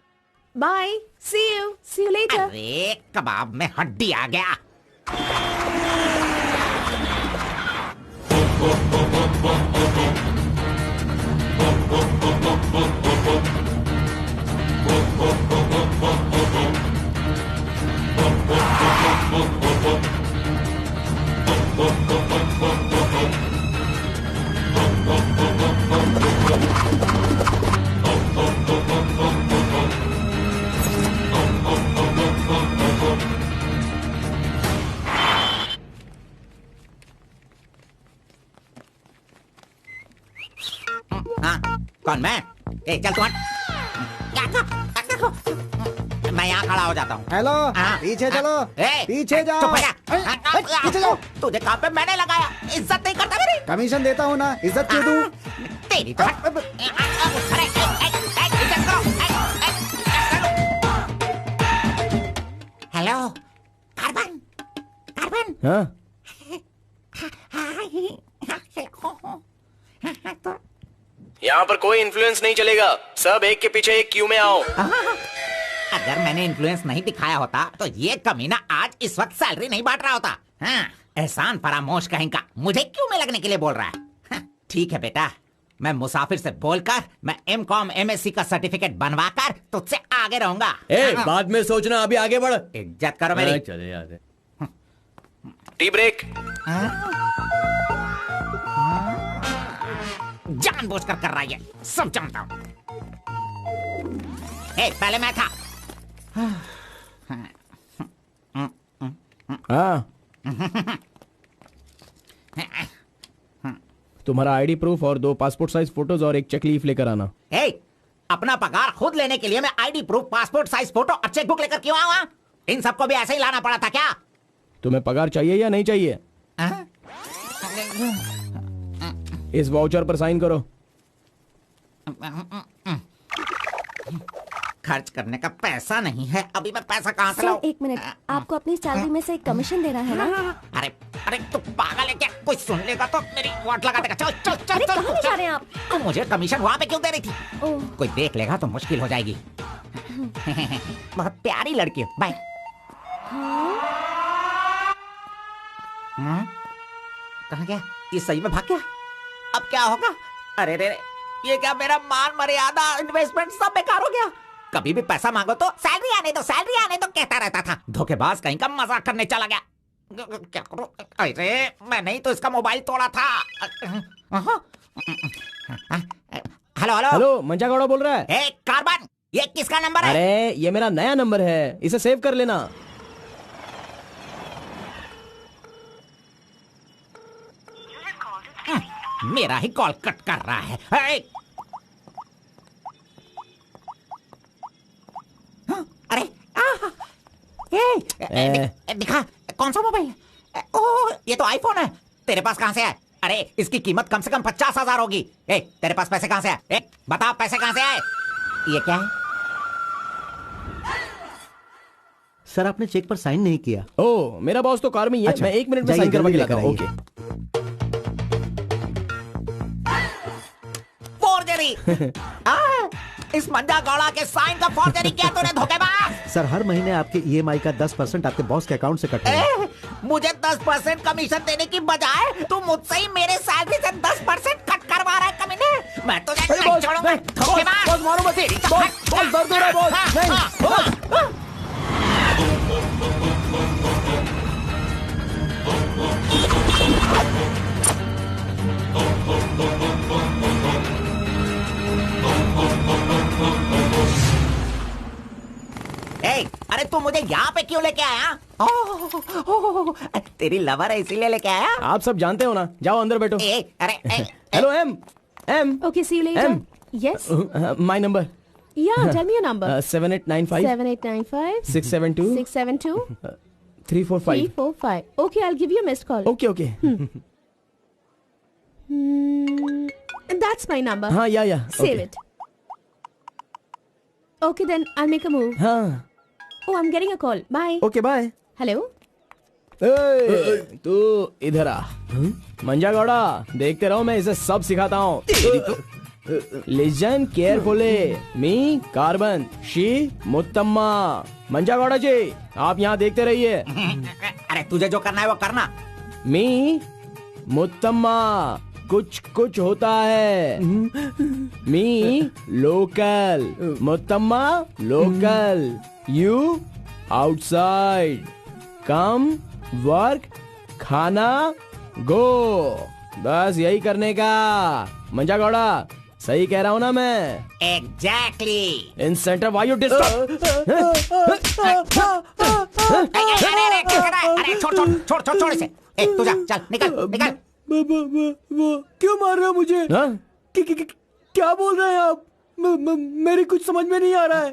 Bye. See you later. अरे कबाब में हड्डी आ गया। कौन मैं? चल तू हट। मैं यहाँ खड़ा हो जाता हूँ। हेलो, पीछे चलो। पीछे जाओ। चुप हो जा। पीछे जाओ। तुझे काम पे मैंने लगाया, इज्जत नहीं करता मेरी। कमीशन देता हूँ ना, इज्जत क्यों दूँ? तेरी तो अरे इज्जत करो। Hello carbon. हाँ? यहाँ पर कोई इन्फ्लुएंस नहीं चलेगा। सब एक के पीछे एक क्यू में आओ। अगर मैंने इन्फ्लुएंस नहीं दिखाया होता तो ये कमीना आज इस वक्त सैलरी नहीं बांट रहा होता। हाँ, एहसान फरामोश कहेगा, मुझे क्यों में लगने के लिए बोल रहा है? हाँ, ठीक है बेटा, मैं मुसाफिर से बोलकर मैं M.Com MSc का सर्टिफिकेट बनवाकर तुझसे आगे रहूंगा। बाद में सोचना, अभी आगे बढ़। इज्जत करो मेरी। चले यार। Tea break. जानबूझकर कर रहा है, सब जानता हूँ। पहले मैं था। हाँ। तुम्हारा आईडी प्रूफ और 2 पासपोर्ट साइज फोटोज और एक चेक लीफ लेकर आना। अपना पगार खुद लेने के लिए मैं ID proof, passport size photo और चेक बुक लेकर क्यों आऊँ? इन सबको भी ऐसे ही लाना पड़ा था क्या? तुम्हें पगार चाहिए या नहीं चाहिए? इस वाउचर पर साइन करो। खर्च करने का पैसा नहीं है, अभी मैं पैसा कहाँ से लाऊं? एक मिनट, आपको अपनी सैलरी में से एक कमीशन देना है ना? अरे तू पागल है क्या? कोई सुन लेगा तो मेरी वाट लगा देगा। चल। कहाँ ले जा रहे हैं आप? तो मुझे कमीशन वहाँ पे क्यों दे रही थी? कोई देख लेगा तो मुश्किल हो जाएगी। बहुत प्यारी लड़की है। बाय। कहाँ गया? ये सही में भाग गया? अब क्या होगा? अरे रे, ये क्या मेरा मान मर्यादा इन्वेस्टमेंट सब बेकार हो गया? कभी भी पैसा मांगो तो सैलरी आने दो कहता रहता था। धोखेबाज कहीं का मजाक करने चला गया। क्या करूं? अरे मैं नहीं तो इसका मोबाइल तोड़ा था। हेलो, मंजा गौड़ा बोल रहा है। कार्बन, ये किसका नंबर है? अरे ये मेरा नया नंबर है, इसे सेव कर लेना। मेरा ही कॉल कट कर रहा है। अरे दिखा, कौन सा मोबाइल? ओह, ये तो आईफोन है। तेरे पास कहां से है? अरे इसकी कीमत कम से कम 50,000 होगी। तेरे पास पैसे कहां से आए? बता, पैसे कहां से आए? ये क्या है? सर, आपने चेक पर साइन नहीं किया। ओह, मेरा बॉस तो कार में ही है। मैं 1 मिनट में साइन करवा के लाता हूं। ओके। फोर्जरी। इस मंजा गौड़ा के साइन का फोर्जरी किया तूने, धोखेबाज। सर, हर महीने आपके EMI का 10% आपके बॉस के अकाउंट से कटता है। मुझे 10% कमीशन देने की बजाय तू मुझसे ही मेरे सैलरी से 10% कट करवा रहा है कमीने। मैं तुझे नहीं छोड़ूंगा, धोखेबाज। बॉस मारो मत। बॉस दर्द हो रहा है बॉस। नहीं। मुझे यहाँ पे क्यों लेके आया? तेरी लवर है इसीलिए लेके आया? आप सब जानते हो ना, जाओ अंदर बैठो। अरे हेलो एम। Okay, see you later. M. Yes. My number. Yeah, tell me your number. 7895 7895 672 672 345. 345. Okay, I'll give you a missed call. Okay. That's my number. हाँ या Save it. Okay, then I'll make a move. हाँ Oh, I'm getting a call. Bye. Okay bye. Hello? तू इधर आ। मंजा गौड़ा, देखते रहो, मैं इसे सब सिखाता हूँ। Listen carefully, me carbon, she Muttamma. Manja Gowda ji, आप यहाँ देखते रहिए। अरे तुझे जो करना है वो करना। मी मुत्तम्मा, कुछ कुछ होता है। Me local, Muttamma local, you outside, come work, खाना गो। बस यही करने का। मंजा गौड़ा, सही कह रहा हूँ ना मैं? Exactly. In centre why you disturb. अरे छोड़ इसे। तू जा, चल निकल। क्यों मार रहे हो मुझे? क्या बोल रहे हैं आप? मेरी कुछ समझ में नहीं आ रहा है।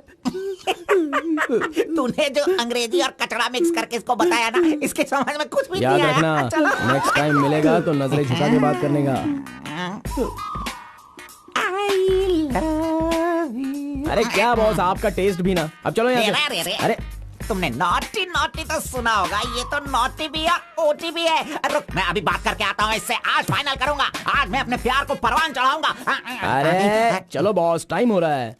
तूने जो अंग्रेजी और कचड़ा मिक्स करके इसको बताया ना, इसके समझ में कुछ भी याद नहीं आया। रखना, नेक्स्ट टाइम मिलेगा तो नजरें झुका के बात करने का। अरे क्या बॉस, आपका टेस्ट भी ना। अब चलो यहाँ से। अरे तुमने नॉटी तो सुना होगा, ये तो नॉटी भी है, ओटी भी है। रुक, मैं अभी बात करके आता हूँ इससे। आज फाइनल करूंगा। आज मैं अपने प्यार को परवान चढ़ाऊंगा। अरे चलो बॉस, टाइम हो रहा है।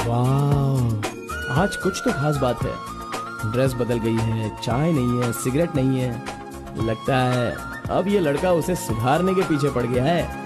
वाह, आज कुछ तो खास बात है। ड्रेस बदल गई है, चाय नहीं है, सिगरेट नहीं है। लगता है अब ये लड़का उसे सुधारने के पीछे पड़ गया है।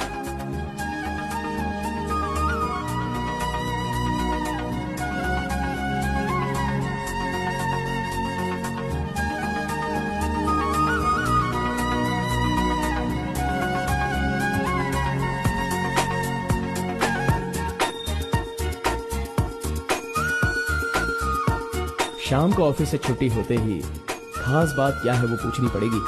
शाम को ऑफिस से छुट्टी होते ही खास बात क्या है वो पूछनी पड़ेगी।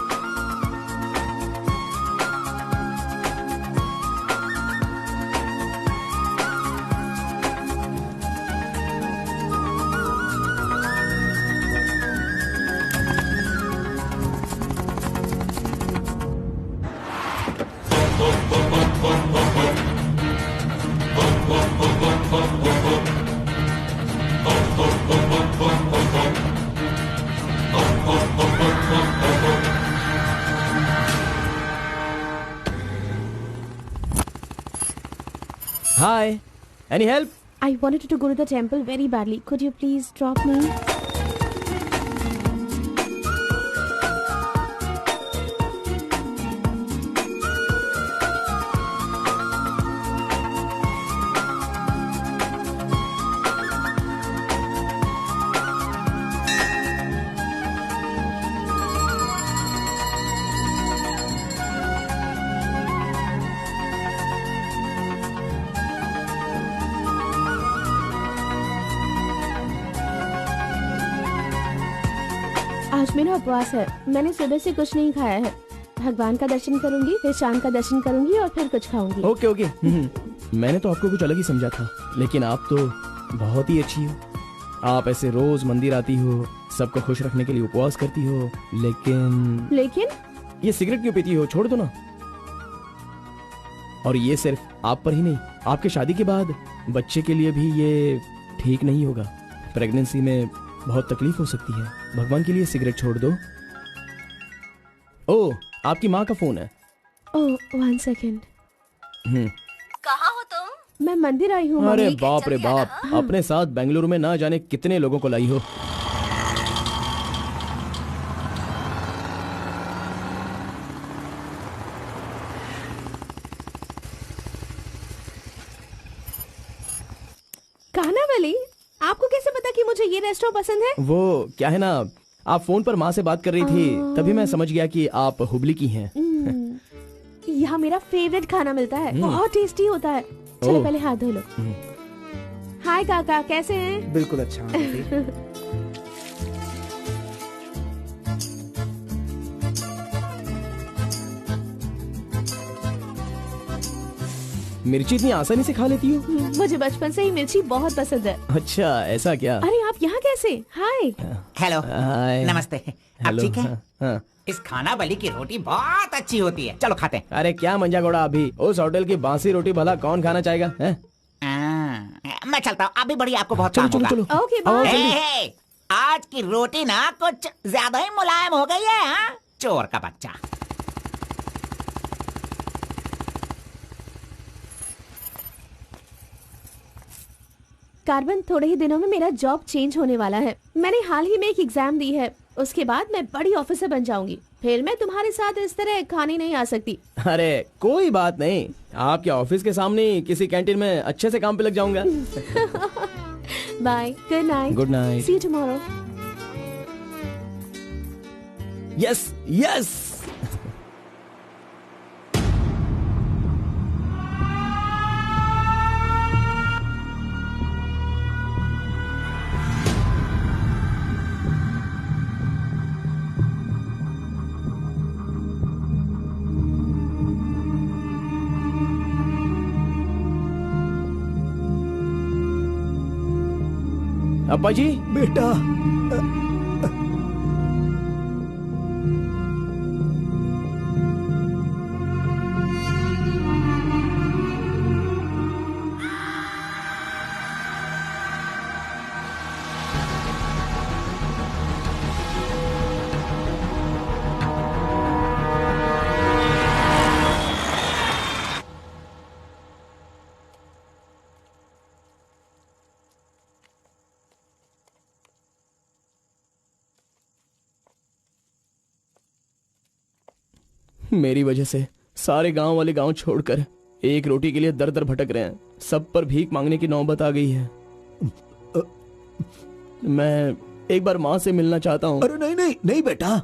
Hi, any help? I wanted to go to the temple very badly. Could you please drop me? आज मेरा उपवास है। मैंने सुबह से कुछ नहीं खाया है। भगवान का दर्शन करूंगी, फिर शाम का दर्शन करूंगी और फिर कुछ खाऊंगी। ओके। मैंने तो आपको कुछ अलग ही समझा था, लेकिन आप तो बहुत ही अच्छी हो। आप ऐसे रोज मंदिर आती हो, सबको खुश रखने के लिए उपवास करती हो, लेकिन ये सिगरेट क्यों पीती हो? छोड़ दो ना। और ये सिर्फ आप पर ही नहीं, आपके शादी के बाद बच्चे के लिए भी ये ठीक नहीं होगा। प्रेगनेंसी में बहुत तकलीफ हो सकती है। भगवान के लिए सिगरेट छोड़ दो। ओह, आपकी माँ का फोन है। ओह, 1 सेकेंड। कहाँ हो तुम? मैं मंदिर आई हूँ। अरे मम्मी। बाप रे बाप, अपने साथ बेंगलुरु में ना जाने कितने लोगों को लाई हो। कानावली, आपको कैसे पता कि मुझे ये रेस्टोरेंट पसंद है? वो क्या है ना, आप फोन पर माँ से बात कर रही थी, तभी मैं समझ गया कि आप हुबली की हैं। यहाँ मेरा फेवरेट खाना मिलता है, बहुत टेस्टी होता है। चलो ओह। पहले हाथ धो लो। हाय काका, कैसे हैं? बिल्कुल अच्छा आंटी। मिर्ची इतनी आसानी से खा लेती हो? मुझे बचपन से ही मिर्ची बहुत पसंद है। अच्छा ऐसा क्या? अरे आप यहाँ कैसे? हाय। हेलो, हाय। नमस्ते। आप हेलो, ठीक है? हाँ, हाँ। इस खानावली की रोटी बहुत अच्छी होती है, चलो खाते हैं। अरे क्या मंजा घोड़ा, अभी उस होटल की बासी रोटी भला कौन खाना चाहेगा? हैं? मैं चलता हूँ, अभी बढ़िया, आपको बहुत चलो काम चलो होगा। चलो। ओके आओ, बाय। जल्दी। हे, आज की रोटी ना कुछ ज्यादा ही मुलायम हो गई है। हाँ? चोर का बच्चा। कार्बन, थोड़े ही दिनों में मेरा जॉब चेंज होने वाला है। मैंने हाल ही में एक एग्जाम दी है, उसके बाद मैं बड़ी ऑफिसर बन जाऊंगी। फिर मैं तुम्हारे साथ इस तरह खाने नहीं आ सकती। अरे कोई बात नहीं, आपके ऑफिस के सामने किसी कैंटीन में अच्छे से काम पे लग जाऊंगा। Bye, good night. Good night. See you tomorrow. Yes yes. अब्बा जी। बेटा, मेरी वजह से सारे गांव वाले गांव छोड़कर एक रोटी के लिए दर दर भटक रहे हैं। सब पर भीख मांगने की नौबत आ गई है। मैं एक बार माँ से मिलना चाहता हूँ। अरे नहीं नहीं नहीं बेटा,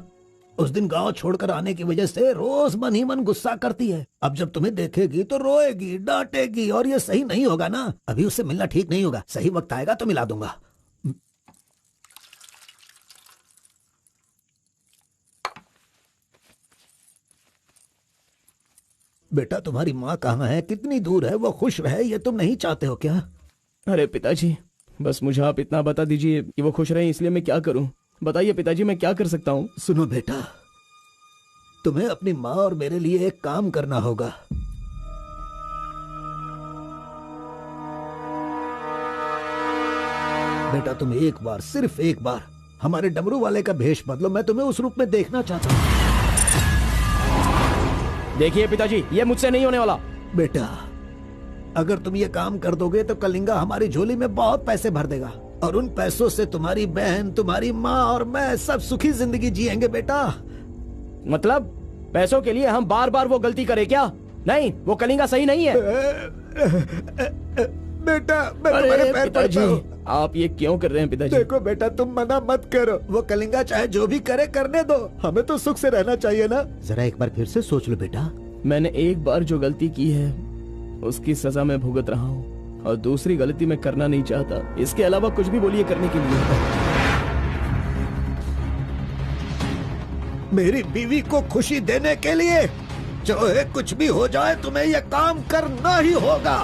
उस दिन गांव छोड़कर आने की वजह से रोज मन ही मन गुस्सा करती है। अब जब तुम्हें देखेगी तो रोएगी, डांटेगी, और ये सही नहीं होगा ना। अभी उससे मिलना ठीक नहीं होगा। सही वक्त आएगा तो मिला दूंगा। बेटा, तुम्हारी माँ कहाँ है? कितनी दूर है? वो खुश रहे, ये तुम नहीं चाहते हो क्या? अरे पिताजी, बस मुझे आप इतना बता दीजिए कि वो खुश रहे, इसलिए मैं क्या करूं? बताइए पिताजी, मैं क्या कर सकता हूं? सुनो बेटा, तुम्हें अपनी माँ और मेरे लिए एक काम करना होगा। बेटा, तुम एक बार, सिर्फ एक बार हमारे डमरू वाले का भेष बदलो। मैं तुम्हें उस रूप में देखना चाहता हूँ। देखिए पिताजी, ये मुझसे नहीं होने वाला। बेटा, अगर तुम ये काम कर दोगे तो कलिंगा हमारी झोली में बहुत पैसे भर देगा, और उन पैसों से तुम्हारी बहन, तुम्हारी माँ और मैं सब सुखी जिंदगी जिएंगे। बेटा, मतलब पैसों के लिए हम बार बार वो गलती करें क्या? नहीं, वो कलिंगा सही नहीं है। बेटा, मैं तुम्हारे पैर पिताजी, पड़ता हूँ। आप ये क्यों कर रहे हैं पिताजी? देखो बेटा, तुम मना मत करो। वो कलिंगा चाहे जो भी करे, करने दो। हमें तो सुख से रहना चाहिए ना। जरा एक बार फिर से सोच लो बेटा। मैंने एक बार जो गलती की है उसकी सजा मैं भुगत रहा हूँ, और दूसरी गलती मैं करना नहीं चाहता। इसके अलावा कुछ भी बोलिए करने के लिए। मेरी बीवी को खुशी देने के लिए चाहे कुछ भी हो जाए, तुम्हें यह काम करना ही होगा।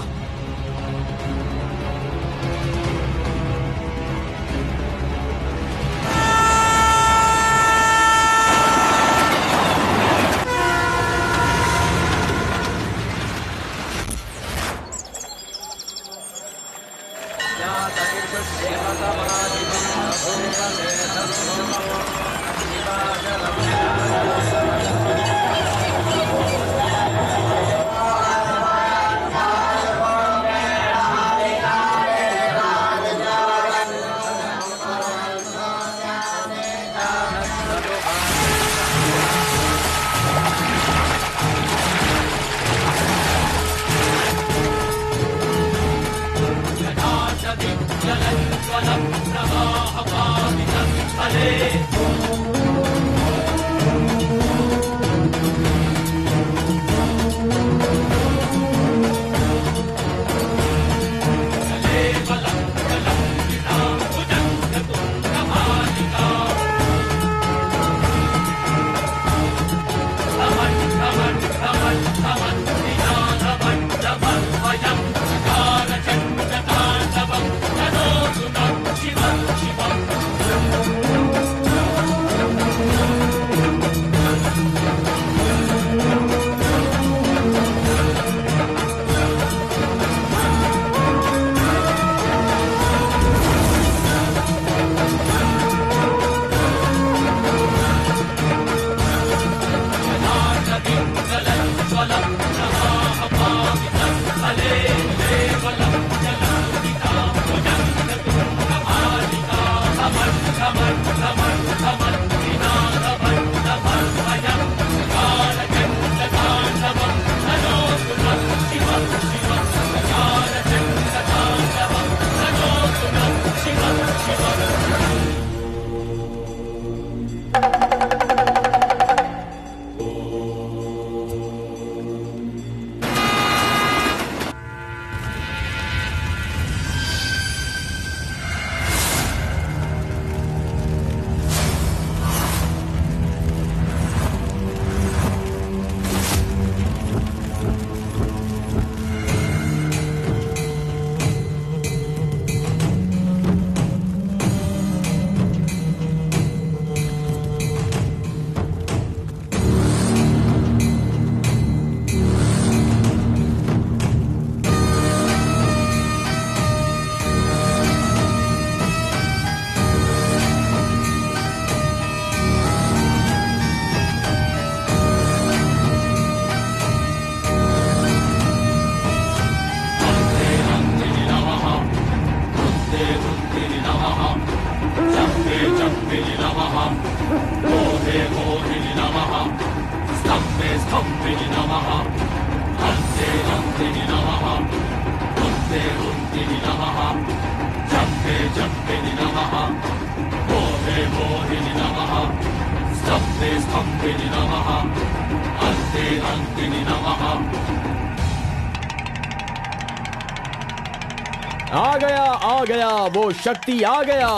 आ गया वो शक्ति आ गया,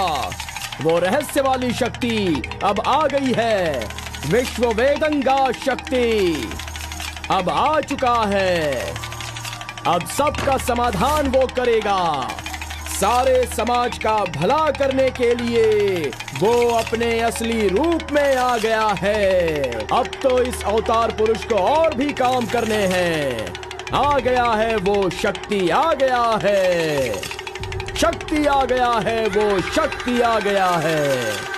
वो रहस्य वाली शक्ति अब आ गई है। विश्व वेदंगा शक्ति अब आ चुका है। अब सबका समाधान वो करेगा। सारे समाज का भला करने के लिए वो अपने असली रूप में आ गया है। अब तो इस अवतार पुरुष को और भी काम करने हैं। आ गया है वो शक्ति, आ गया है शक्ति, आ गया है वो शक्ति, आ गया है।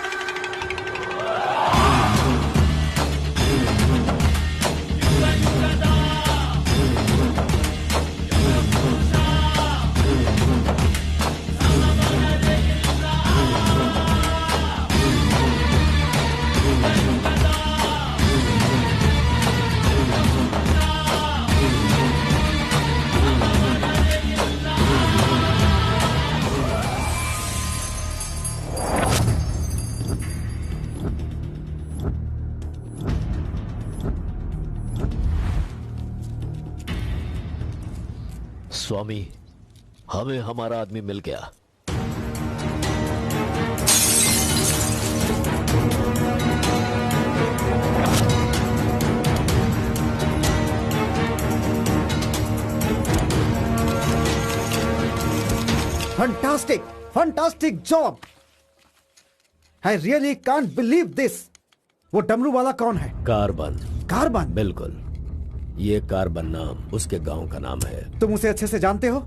स्वामी, हमें हमारा आदमी मिल गया। Fantastic, fantastic job. I really can't believe this. वो डमरू वाला कौन है? कार्बन। कार्बन? बिल्कुल, ये कार्बन नाम उसके गांव का नाम है। तुम उसे अच्छे से जानते हो?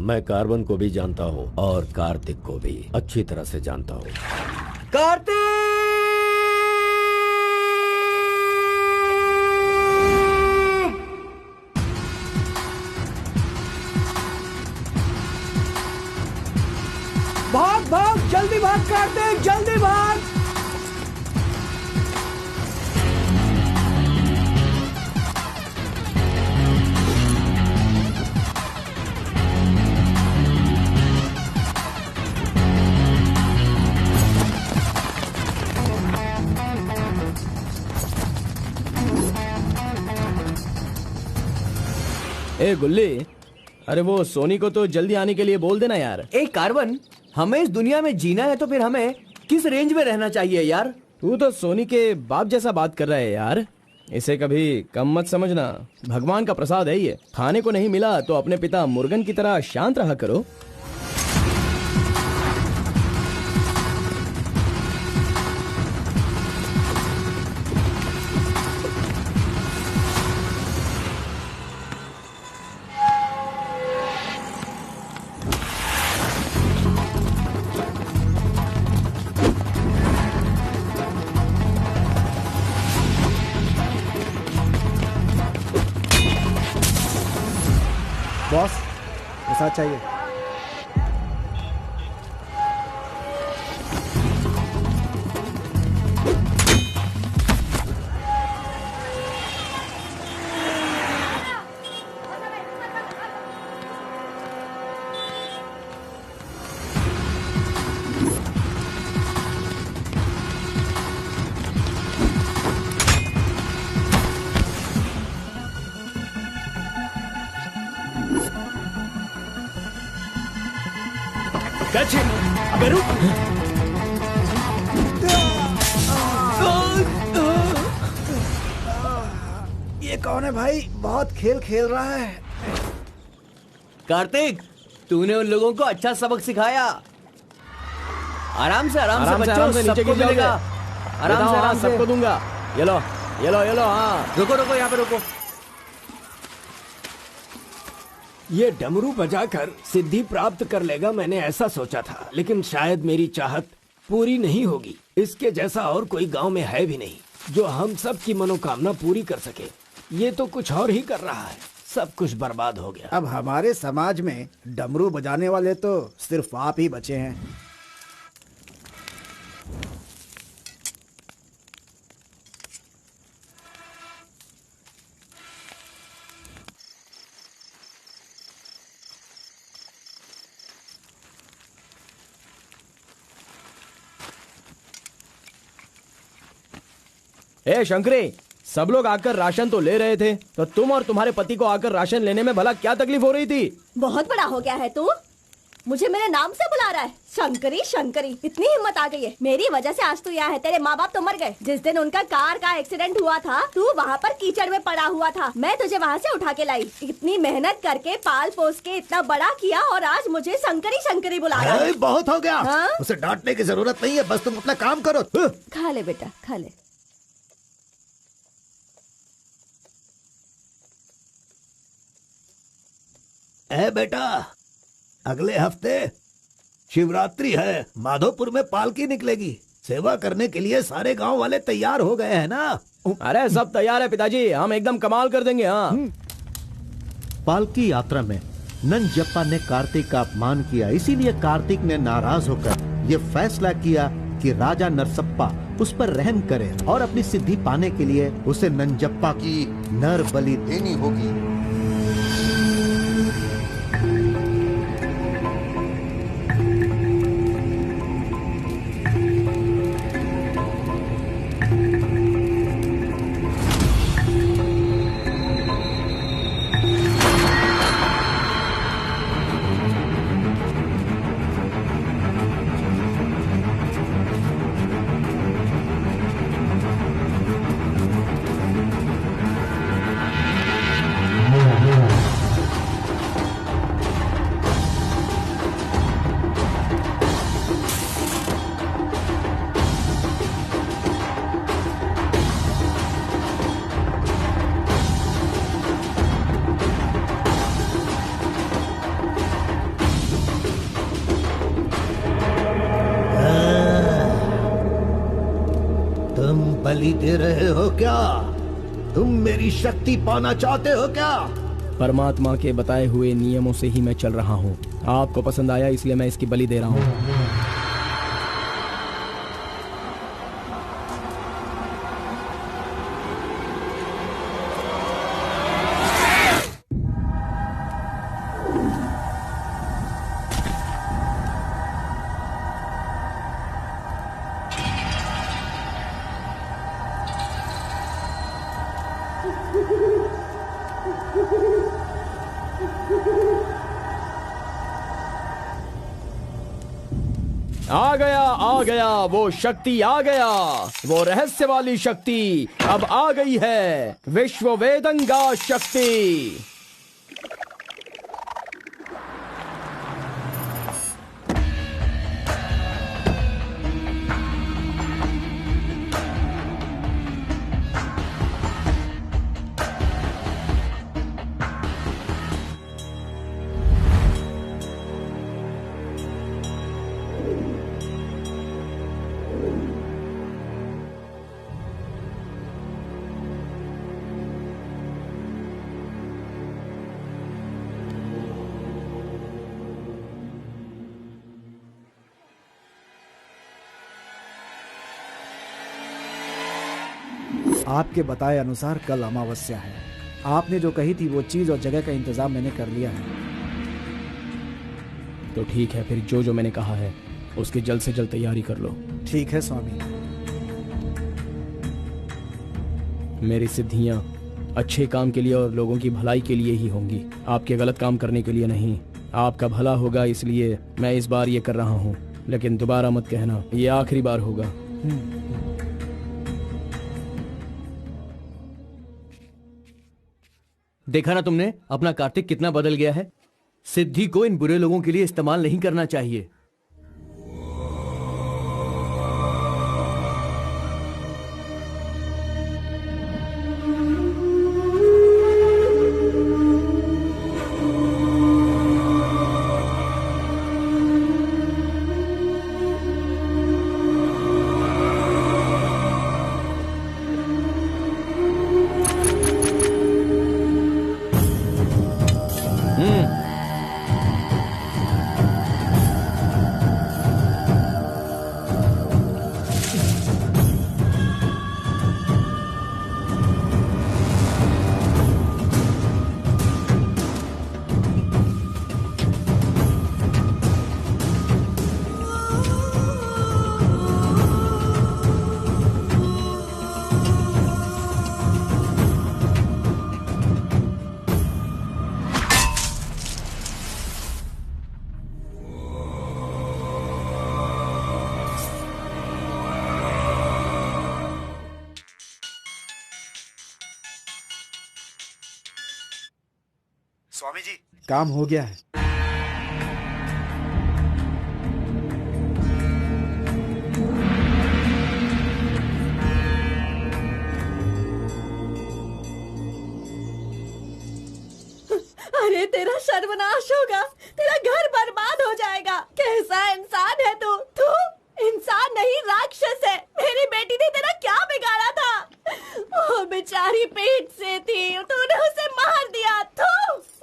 मैं कार्बन को भी जानता हूँ और कार्तिक को भी अच्छी तरह से जानता हूँ। कार्तिक! भाग भाग, जल्दी भाग कार्तिक, जल्दी भाग। ए गुल्ली, अरे वो सोनी को तो जल्दी आने के लिए बोल देना यार। ए कार्बन, हमें इस दुनिया में जीना है तो फिर हमें किस रेंज में रहना चाहिए यार? तू तो सोनी के बाप जैसा बात कर रहा है यार। इसे कभी कम मत समझना, भगवान का प्रसाद है ये। खाने को नहीं मिला तो अपने पिता मुर्गन की तरह शांत रहा करो। बॉस, ऐसा चाहिए। अबे रुक। ये कौन है भाई? बहुत खेल खेल रहा है। कार्तिक, तूने उन लोगों को अच्छा सबक सिखाया। आराम से बच्चों, सबको मिलेगा। आराम से सबको दूंगा। ये लो, ये लो, ये लो। हाँ, रुको रुको, यहाँ पे रुको। ये डमरू बजाकर सिद्धि प्राप्त कर लेगा, मैंने ऐसा सोचा था, लेकिन शायद मेरी चाहत पूरी नहीं होगी। इसके जैसा और कोई गांव में है भी नहीं जो हम सब की मनोकामना पूरी कर सके। ये तो कुछ और ही कर रहा है। सब कुछ बर्बाद हो गया। अब हमारे समाज में डमरू बजाने वाले तो सिर्फ आप ही बचे हैं। ए शंकरी, सब लोग आकर राशन तो ले रहे थे, तो तुम और तुम्हारे पति को आकर राशन लेने में भला क्या तकलीफ हो रही थी? बहुत बड़ा हो गया है तू, मुझे मेरे नाम से बुला रहा है। शंकरी शंकरी, इतनी हिम्मत आ गई है। मेरी वजह से आज तू यहाँ है। तेरे माँ बाप तो मर गए। जिस दिन उनका कार का एक्सीडेंट हुआ था, तू वहाँ पर कीचड़ में पड़ा हुआ था। मैं तुझे वहाँ से उठा के लाई। इतनी मेहनत करके पाल पोस के इतना बड़ा किया, और आज मुझे शंकरी शंकरी बुला रहा है। बहुत हो गया। हाँ? उसे डांटने की जरूरत नहीं है, बस तुम अपना काम करो। खा ले बेटा, खा ले। बेटा, अगले हफ्ते शिवरात्रि है, माधोपुर में पालकी निकलेगी। सेवा करने के लिए सारे गांव वाले तैयार हो गए हैं ना? अरे सब तैयार है पिताजी, हम एकदम कमाल कर देंगे। हाँ। पालकी यात्रा में नंजप्पा ने कार्तिक का अपमान किया, इसीलिए कार्तिक ने नाराज होकर ये फैसला किया कि राजा नरसप्पा उस पर रहम करे और अपनी सिद्धि पाने के लिए उसे नंजप्पा की नर बलि देनी होगी। बलि दे रहे हो क्या? तुम मेरी शक्ति पाना चाहते हो क्या? परमात्मा के बताए हुए नियमों से ही मैं चल रहा हूँ। आपको पसंद आया इसलिए मैं इसकी बलि दे रहा हूँ। आ गया वो शक्ति, आ गया वो रहस्य वाली शक्ति, अब आ गई है विश्व वेदंगा शक्ति। आपके बताए अनुसार कल अमावस्या है। आपने जो कही थी वो चीज और जगह का इंतजाम मैंने कर लिया है। तो ठीक है, फिर जो जो मैंने कहा है उसकी जल्द से जल्द तैयारी कर लो। ठीक है स्वामी। मेरी सिद्धियां अच्छे काम के लिए और लोगों की भलाई के लिए ही होंगी, आपके गलत काम करने के लिए नहीं। आपका भला होगा इसलिए मैं इस बार ये कर रहा हूँ, लेकिन दोबारा मत कहना, ये आखिरी बार होगा। देखा ना तुमने, अपना कार्तिक कितना बदल गया है। सिद्धि को इन बुरे लोगों के लिए इस्तेमाल नहीं करना चाहिए। स्वामी जी, काम हो गया है। अरे तेरा सर्वनाश होगा, तेरा घर बर्बाद हो जाएगा। कैसा इंसान है तू? तू इंसान नहीं, राक्षस है। मेरी बेटी ने तेरा क्या बिगाड़ा था? वो बेचारी पेट से थी, तूने उसे मार दिया। तू,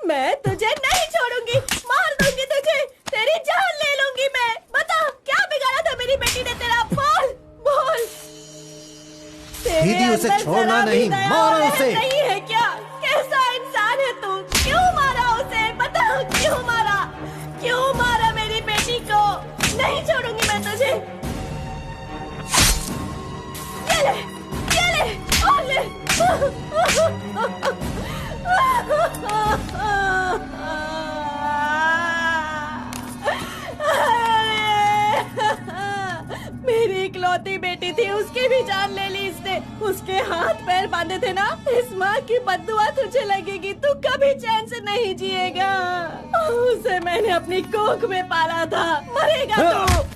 मैं तुझे नहीं छोड़ूंगी, मार दूंगी तुझे, तेरी जान ले लूंगी मैं। बता क्या बिगाड़ा था मेरी बेटी ने तेरा? बोल बोल। दीदी उसे छोड़ना नहीं, मारो उसे। नहीं है क्या? कैसा इंसान है तू? क्यों मारा उसे? बता क्यों मारा? क्यों मारा मेरी बेटी को? नहीं छोड़ूंगी मैं तुझे। ये ले और ले। मेरी इकलौती बेटी थी, उसकी भी जान ले ली इसने। उसके हाथ पैर बांधे थे ना, इस माँ की बद्दुआ तुझे लगेगी, तू कभी चैन से नहीं जिएगा। उसे मैंने अपनी कोख में पाला था, मरेगा तू।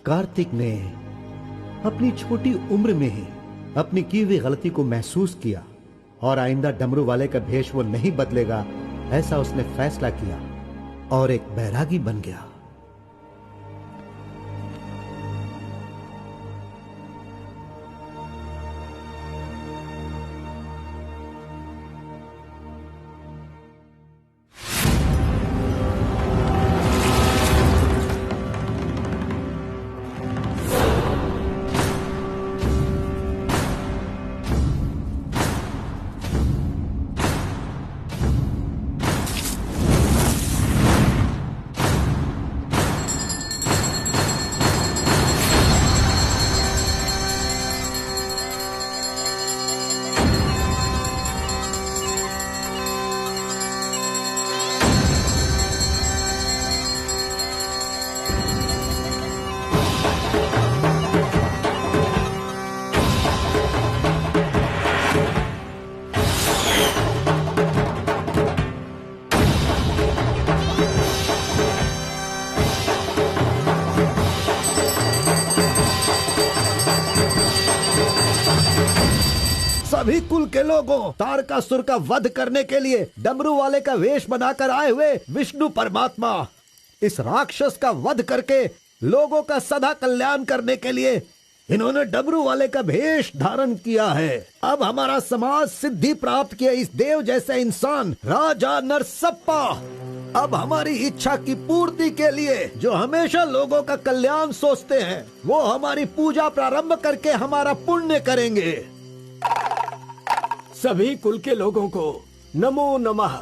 कार्तिक ने अपनी छोटी उम्र में ही अपनी की हुई गलती को महसूस किया और आइंदा डमरू वाले का भेष वो नहीं बदलेगा, ऐसा उसने फैसला किया और एक बैरागी बन गया। सभी कुल के लोगों, तारकासुर का वध करने के लिए डमरू वाले का वेश बनाकर आए हुए विष्णु परमात्मा इस राक्षस का वध करके लोगों का सदा कल्याण करने के लिए इन्होंने डमरू वाले का भेष धारण किया है। अब हमारा समाज सिद्धि प्राप्त किया इस देव जैसे इंसान राजा नरसप्पा अब हमारी इच्छा की पूर्ति के लिए, जो हमेशा लोगों का कल्याण सोचते हैं, वो हमारी पूजा प्रारंभ करके हमारा पुण्य करेंगे। सभी कुल के लोगों को नमो नमः।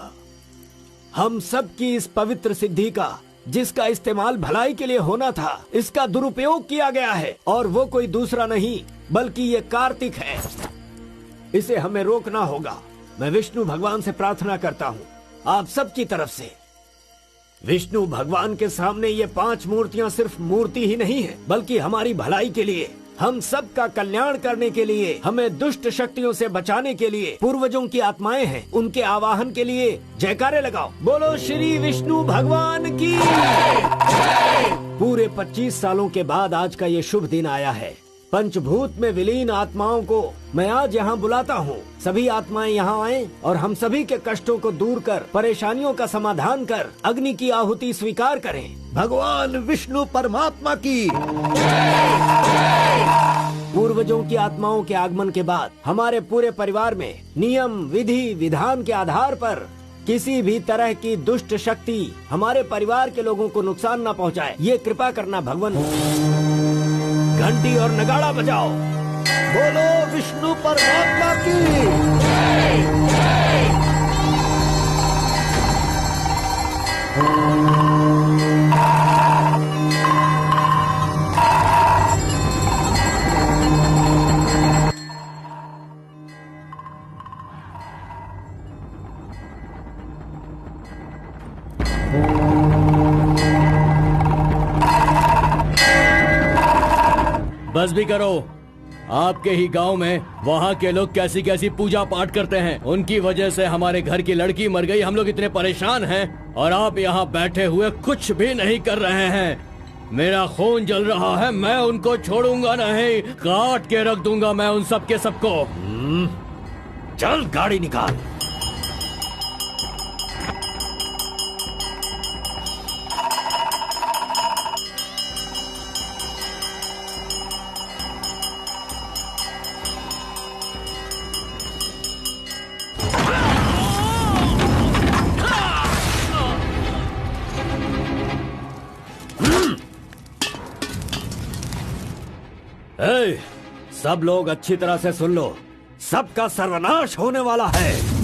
हम सब की इस पवित्र सिद्धि का, जिसका इस्तेमाल भलाई के लिए होना था, इसका दुरुपयोग किया गया है और वो कोई दूसरा नहीं बल्कि ये कार्तिक है। इसे हमें रोकना होगा। मैं विष्णु भगवान से प्रार्थना करता हूँ आप सब की तरफ से। विष्णु भगवान के सामने ये 5 मूर्तियाँ सिर्फ मूर्ति ही नहीं है, बल्कि हमारी भलाई के लिए, हम सब का कल्याण करने के लिए, हमें दुष्ट शक्तियों से बचाने के लिए, पूर्वजों की आत्माएं हैं, उनके आवाहन के लिए जयकारे लगाओ। बोलो श्री विष्णु भगवान की। पूरे 25 सालों के बाद आज का ये शुभ दिन आया है। पंचभूत में विलीन आत्माओं को मैं आज यहाँ बुलाता हूँ। सभी आत्माएं यहाँ आएं और हम सभी के कष्टों को दूर कर, परेशानियों का समाधान कर, अग्नि की आहुति स्वीकार करें। भगवान विष्णु परमात्मा की। पूर्व पूर्वजों की आत्माओं के आगमन के बाद हमारे पूरे परिवार में नियम, विधि, विधान के आधार पर किसी भी तरह की दुष्ट शक्ति हमारे परिवार के लोगों को नुकसान न पहुंचाए, ये कृपा करना भगवान। घंटी और नगाड़ा बजाओ। बोलो विष्णु परमात्मा की। बस भी करो। आपके ही गांव में वहाँ के लोग कैसी कैसी पूजा पाठ करते हैं। उनकी वजह से हमारे घर की लड़की मर गई। हम लोग इतने परेशान हैं और आप यहाँ बैठे हुए कुछ भी नहीं कर रहे हैं। मेरा खून जल रहा है, मैं उनको छोड़ूंगा नहीं, काट के रख दूंगा मैं उन सब के सबको। चल गाड़ी निकाल। सब लोग अच्छी तरह से सुन लो, सबका सर्वनाश होने वाला है।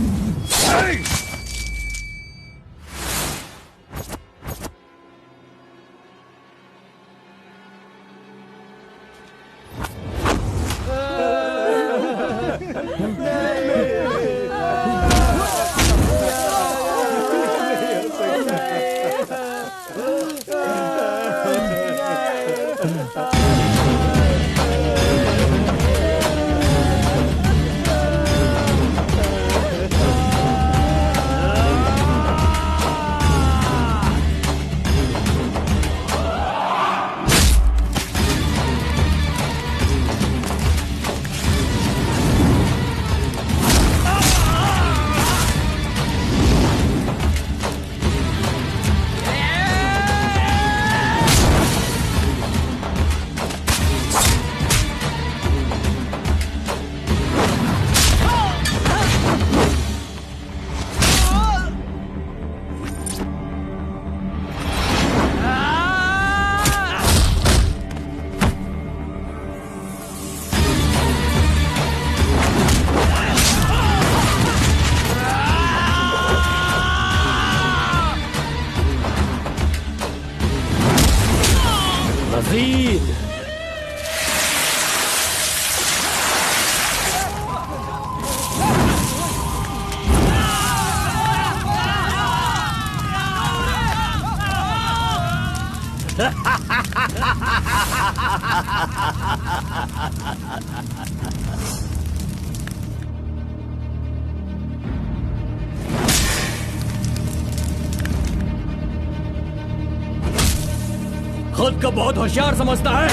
खुद को बहुत होशियार समझता है।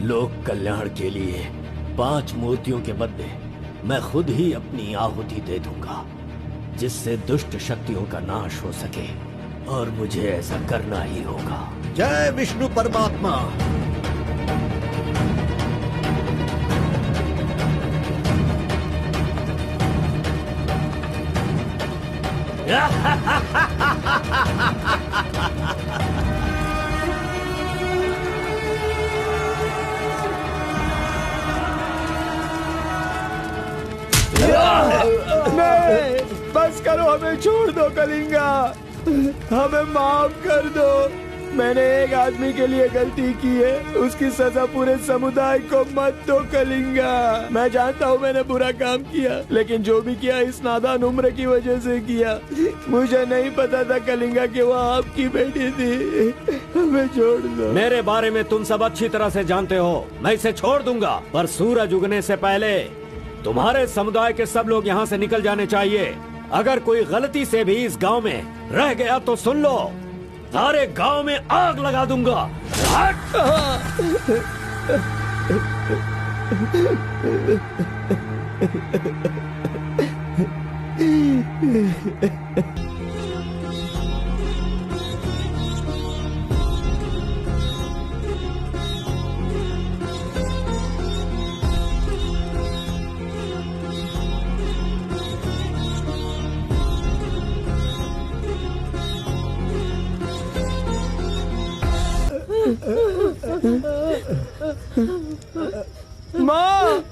लोक कल्याण के लिए 5 मूर्तियों के बदले मैं खुद ही अपनी आहुति दे दूंगा, जिससे दुष्ट शक्तियों का नाश हो सके, और मुझे ऐसा करना ही होगा। जय विष्णु परमात्मा। नहीं, बस करो, हमें छोड़ दो कलिंगा, हमें माफ कर दो। मैंने एक आदमी के लिए गलती की है, उसकी सजा पूरे समुदाय को मत दो कलिंगा। मैं जानता हूँ मैंने बुरा काम किया, लेकिन जो भी किया इस नादान उम्र की वजह से किया। मुझे नहीं पता था कलिंगा कि वो आपकी बेटी थी। हमें छोड़ दो। मेरे बारे में तुम सब अच्छी तरह से जानते हो, मैं इसे छोड़ दूंगा, पर सूरज उगने से पहले तुम्हारे समुदाय के सब लोग यहाँ से निकल जाने चाहिए। अगर कोई गलती से भी इस गांव में रह गया तो सुन लो, सारे गांव में आग लगा दूंगा। माँ!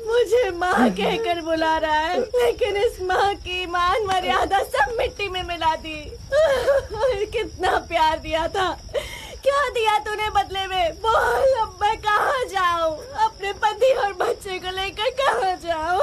मुझे माँ कहकर बुला रहा है, लेकिन इस माँ की मान मर्यादा सब मिट्टी में मिला दी। कितना प्यार दिया था, क्या दिया तूने बदले में? बोल, अब मैं कहाँ जाऊँ? अपने पति और बच्चे को लेकर कहाँ जाऊँ?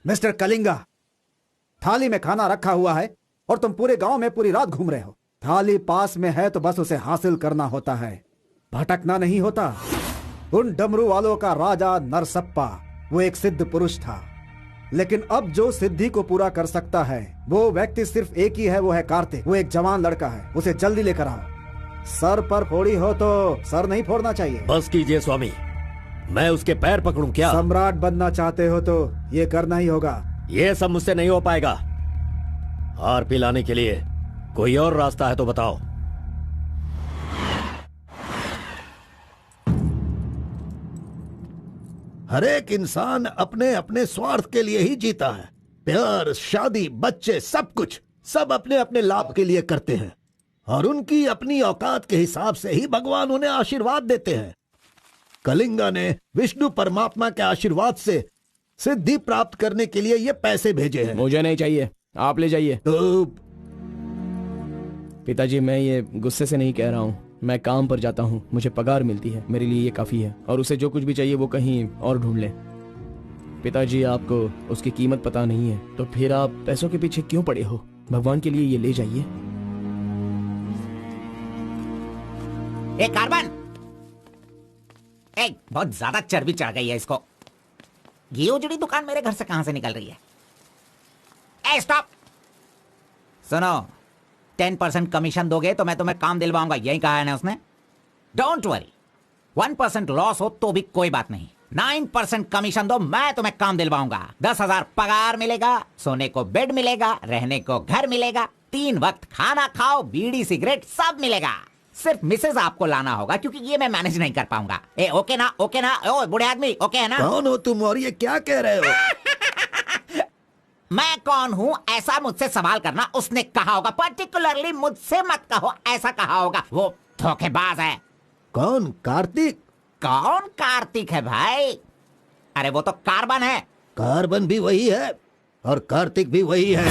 मिस्टर कलिंगा, थाली में खाना रखा हुआ है और तुम पूरे गांव में पूरी रात घूम रहे हो। थाली पास में है तो बस उसे हासिल करना होता है, भटकना नहीं होता। उन डमरू वालों का राजा नरसप्पा वो एक सिद्ध पुरुष था, लेकिन अब जो सिद्धि को पूरा कर सकता है वो व्यक्ति सिर्फ एक ही है, वो है कार्तिक। वो एक जवान लड़का है, उसे जल्दी लेकर आओ। सर पर फोड़ी हो तो सर नहीं फोड़ना चाहिए। बस कीजिए स्वामी, मैं उसके पैर पकड़ूं क्या? सम्राट बनना चाहते हो तो ये करना ही होगा। ये सब मुझसे नहीं हो पाएगा। हार पिलाने के लिए कोई और रास्ता है तो बताओ। हर एक इंसान अपने अपने स्वार्थ के लिए ही जीता है। प्यार, शादी, बच्चे, सब कुछ सब अपने अपने लाभ के लिए करते हैं और उनकी अपनी औकात के हिसाब से ही भगवान उन्हें आशीर्वाद देते हैं। कलिंगा ने विष्णु परमात्मा के आशीर्वाद से सिद्धि प्राप्त करने के लिए ये पैसे भेजे हैं। मुझे नहीं चाहिए, आप ले जाइए। तो पिताजी, मैं ये गुस्से से नहीं कह रहा हूँ। मैं काम पर जाता हूँ, मुझे पगार मिलती है, मेरे लिए ये काफी है। और उसे जो कुछ भी चाहिए वो कहीं और ढूंढ ले। पिताजी, आपको उसकी कीमत पता नहीं है तो फिर आप पैसों के पीछे क्यों पड़े हो? भगवान के लिए ये ले जाइए। ए कार्बन, बहुत ज्यादा चर्बी चढ़ गई है इसको। ये उजड़ी दुकान मेरे घर से कहां से निकल रही है? ए स्टॉप, सुनो, 10% कमीशन दोगे तो मैं तुम्हें काम दिलवाऊंगा, यही कहा है ना उसने। डोंट वरी, 1% लॉस हो तो भी कोई बात नहीं, 9% कमीशन दो, मैं तुम्हें काम दिलवाऊंगा। 10,000 पगार मिलेगा, सोने को बेड मिलेगा, रहने को घर मिलेगा, 3 वक्त खाना खाओ, बीड़ी सिगरेट सब मिलेगा। सिर्फ मिसेज आपको लाना होगा क्योंकि ये मैं मैनेज नहीं कर पाऊंगा। ए ओके ना? ओके ना? ओ बूढ़े आदमी, ओके है ना? कौन हो तुम और ये क्या कह रहे हो? मैं कौन हूँ ऐसा मुझसे सवाल करना उसने कहा होगा। पर्टिकुलरली मुझसे मत कहो, ऐसा कहा होगा। वो धोखेबाज है। कौन? कार्तिक? कौन कार्तिक है भाई? अरे वो तो कार्बन है। कार्बन भी वही है और कार्तिक भी वही है।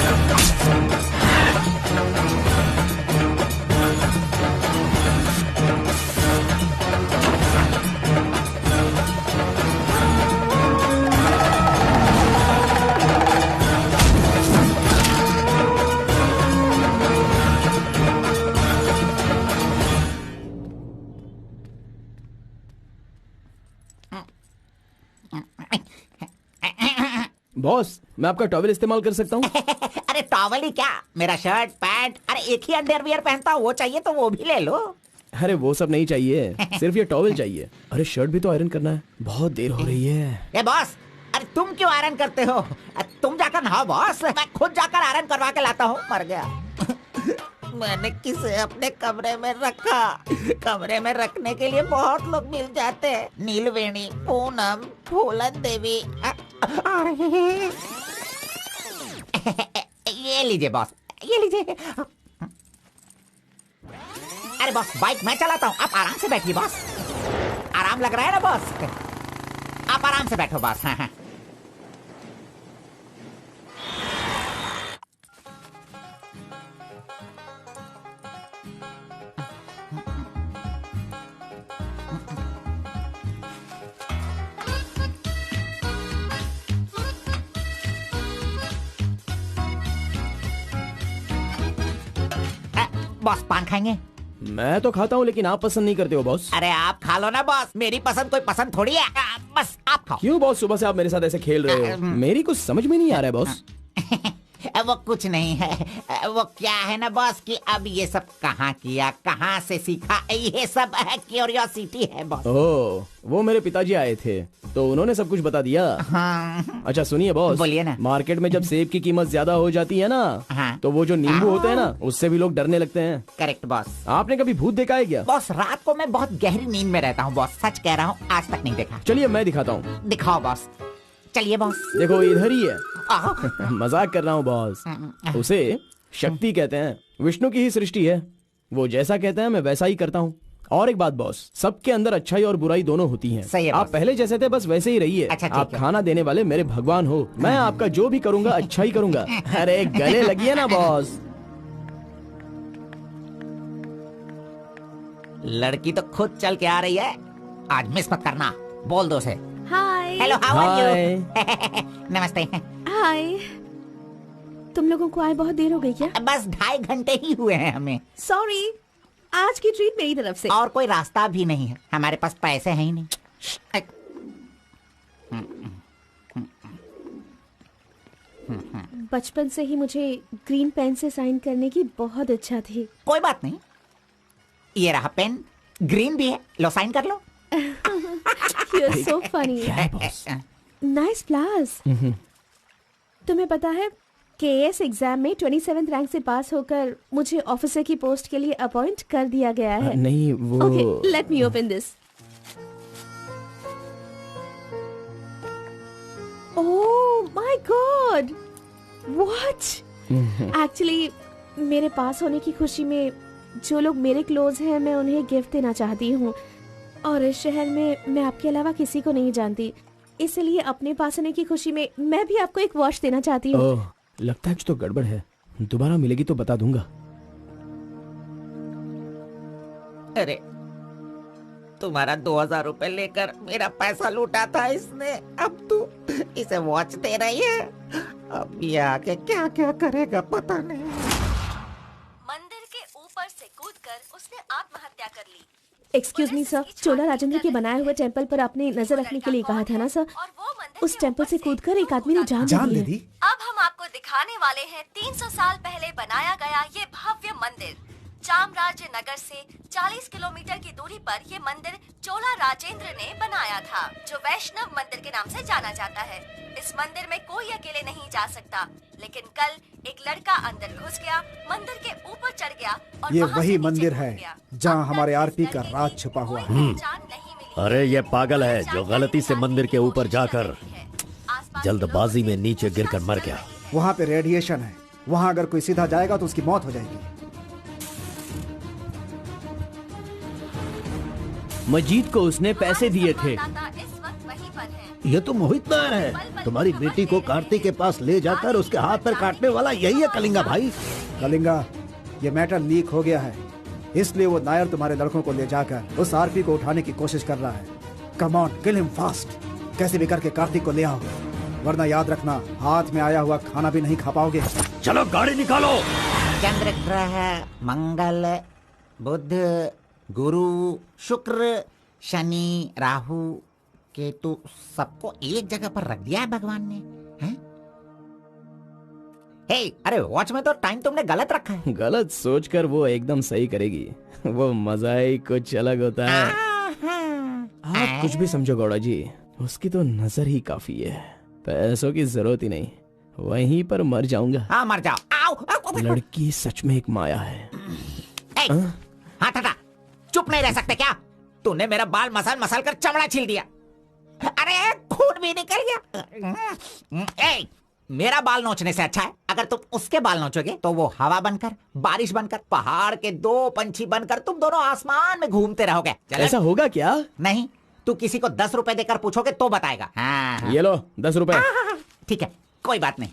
बॉस, मैं आपका टॉवल इस्तेमाल कर सकता हूँ? अरे टॉवल ही क्या, मेरा शर्ट पैंट, अरे एक ही अंडरवियर पहनता हूँ, वो चाहिए तो वो भी ले लो। अरे वो सब नहीं चाहिए, सिर्फ ये टॉवल चाहिए। अरे शर्ट भी तो आयरन करना है, बहुत देर हो रही है। ए बॉस, अरे तुम क्यों आयरन करते हो? तुम जाकर नहाओ बॉस, मैं खुद जाकर आयरन करवा के लाता हूँ। मर गया। मैंने किसे अपने कमरे में रखा? कमरे में रखने के लिए बहुत लोग मिल जाते हैं। नीलवेणी, पूनम, फूलन देवी। ये लीजिए बॉस, ये लीजिए। अरे बॉस बाइक मैं चलाता हूँ, आप आराम से बैठिए बॉस। आराम लग रहा है ना बॉस? आप आराम से बैठो बॉस। हाँ। बॉस पान खाएंगे? मैं तो खाता हूँ लेकिन आप पसंद नहीं करते हो बॉस। अरे आप खा लो ना बॉस, मेरी पसंद कोई पसंद थोड़ी है। बस आप खाओ। क्यों बॉस सुबह से आप मेरे साथ ऐसे खेल रहे हो? मेरी कुछ समझ में नहीं आ रहा है बॉस। वो कुछ नहीं है, वो क्या है ना बॉस कि अब ये सब कहाँ किया, कहाँ से सीखा, ये सब क्यूरियोसिटी है बॉस। ओह, वो मेरे पिताजी आए थे तो उन्होंने सब कुछ बता दिया। हाँ। अच्छा सुनिए बॉस, बोलिए ना। मार्केट में जब सेब की कीमत ज्यादा हो जाती है ना, हाँ। तो वो जो नींबू होते हैं ना, उससे भी लोग डरने लगते हैं। Correct boss. आपने कभी भूत देखा है क्या? बॉस रात को मैं बहुत गहरी नींद में रहता हूँ बॉस, सच कह रहा हूँ, आज तक नहीं देखा। चलिए मैं दिखाता हूँ। दिखाओ बॉस। चलिए बॉस। देखो इधर ही है। मजाक कर रहा हूँ बॉस। उसे शक्ति कहते हैं, विष्णु की ही सृष्टि है। वो जैसा कहते हैं मैं वैसा ही करता हूँ। और एक बात बॉस, सबके अंदर अच्छाई और बुराई दोनों होती हैं। सही है आप बॉस। पहले जैसे थे बस वैसे ही रहिए। अच्छा, ठीक आप है। खाना देने वाले मेरे भगवान हो। मैं आपका जो भी करूँगा अच्छा ही करूँगा। अरे गले लगिए ना बॉस। लड़की तो खुद चल के आ रही है, आज मिस मत करना। बोल दो से hi. Hello, how are hi. You? नमस्ते। हाय। तुम लोगों को आए बहुत देर हो गई क्या? बस 2.5 घंटे ही हुए हैं हमें, सॉरी, आज की ट्रीट मेरी तरफ से। और कोई रास्ता भी नहीं है, हमारे पास पैसे हैं ही नहीं। बचपन से ही मुझे ग्रीन पेन से साइन करने की बहुत इच्छा थी। कोई बात नहीं, ये रहा पेन, ग्रीन भी है, लो साइन कर लो। You're so funny. Nice flowers. तुम्हें पता है केएस एग्जाम में 27th रैंक से पास होकर मुझे ऑफिसर की पोस्ट के लिए अपॉइंट कर दिया गया है। नहीं वो Okay, let me open this. Oh my God! What? Actually, मेरे पास होने की खुशी में जो लोग मेरे क्लोज हैं मैं उन्हें गिफ्ट देना चाहती हूँ, और इस शहर में मैं आपके अलावा किसी को नहीं जानती, इसलिए अपने पास होने की खुशी में मैं भी आपको एक वॉच देना चाहती हूँ। ओह, लगता है कुछ तो गड़बड़ है। दोबारा मिलेगी तो बता दूंगा। अरे तुम्हारा 2000 रुपए लेकर मेरा पैसा लूटा था इसने, अब तू इसे वॉच दे रही है। अब ये आके क्या क्या करेगा पता नहीं। मंदिर के ऊपर से कूदकर उसने आत्महत्या कर ली। एक्सक्यूज मी सर, चोला राजेंद्र के बनाए हुए टेंपल पर आपने नजर रखने के लिए कहा था ना सर? और वो मंदिर उस के टेंपल ऊपर से कूदकर एक आदमी ने जान दे दी है। अब हम आपको दिखाने वाले हैं 300 साल पहले बनाया गया ये भव्य मंदिर। चामराज नगर से 40 किलोमीटर की दूरी पर ये मंदिर चोला राजेंद्र ने बनाया था, जो वैष्णव मंदिर के नाम से जाना जाता है। इस मंदिर में कोई अकेले नहीं जा सकता, लेकिन कल एक लड़का अंदर घुस गया, मंदिर के ऊपर चढ़ गया और ये वहाँ से वही नीचे मंदिर कूद है गया। जहाँ अब तक हमारे इस आरपी का लड़के राज की छुपा हुआ कोई है। पहचान नहीं मिली। अरे ये पागल है जो गलती से मंदिर के ऊपर जाकर जल्दबाजी में नीचे गिरकर मर गया। वहाँ पे रेडिएशन है, वहाँ अगर कोई सीधा जाएगा तो उसकी मौत हो जाएगी। मजीद को उसने पैसे दिए थे। इस वक्त वहीं पर है। ये तो मोहित नायर है। तुम्हारी बेटी को कार्तिक के पास ले जाकर उसके हाथ पर काटने वाला यही है कलिंगा भाई। कलिंगा, ये मैटर लीक हो गया है, इसलिए वो नायर तुम्हारे लड़कों को ले जाकर उस आरपी को उठाने की कोशिश कर रहा है। Come on, kill him fast. कैसे भी करके कार्तिक को ले आओ, वरना याद रखना हाथ में आया हुआ खाना भी नहीं खा पाओगे। चलो गाड़ी निकालो। चंद्र ग्रह, मंगल, बुध, गुरु, शुक्र, शनि, राहु, केतु, सबको एक जगह पर रख दिया है भगवान ने, हैं? हे, अरे वॉच में तो टाइम तुमने गलत रखा है। गलत सोचकर वो एकदम सही करेगी। वो मजा ही कुछ अलग होता है। आप कुछ भी समझो गौड़ा जी, उसकी तो नजर ही काफी है। पैसों की जरूरत ही नहीं, वहीं पर मर जाऊंगा। हाँ मर जाओ। आओ, आओ। लड़की सच में एक माया है। हाँ ठटा, चुप नहीं रह सकते क्या? तूने मेरा बाल मसल मसल कर चमड़ा छील दिया। अरे खून भी निकल गया। ए, मेरा बाल नोचने से अच्छा है अगर तुम उसके बाल नोचोगे तो वो हवा बनकर, बारिश बनकर, पहाड़ के 2 पंछी बनकर तुम दोनों आसमान में घूमते रहोगे। ऐसा होगा क्या? नहीं, तू किसी को 10 रुपए देकर पूछोगे तो बताएगा। हाँ। ये लो 10 रुपए। ठीक है, कोई बात नहीं।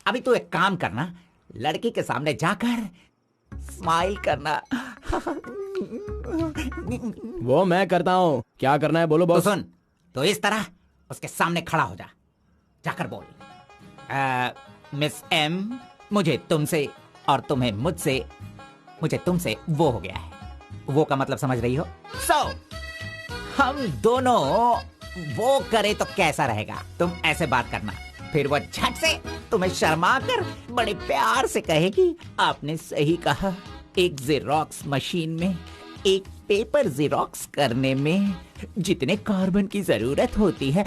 अभी तू एक काम करना, लड़की के सामने जाकर स्माइल करना। वो मैं करता हूँ, क्या करना है बोलो बॉस। तो सुन, तो इस तरह उसके सामने खड़ा हो जा, जाकर बोल, मिस एम, मुझे तुमसे और तुम्हें मुझसे, मुझे तुमसे वो हो गया है। वो का मतलब समझ रही हो? हम दोनों वो करे तो कैसा रहेगा? तुम ऐसे बात करना, फिर वो झट से तुम्हें शर्मा कर बड़े प्यार से कहेगी, आपने सही कहा, एक जेरोक्स मशीन में एक पेपर जेरोक्स करने में जितने कार्बन की जरूरत होती है,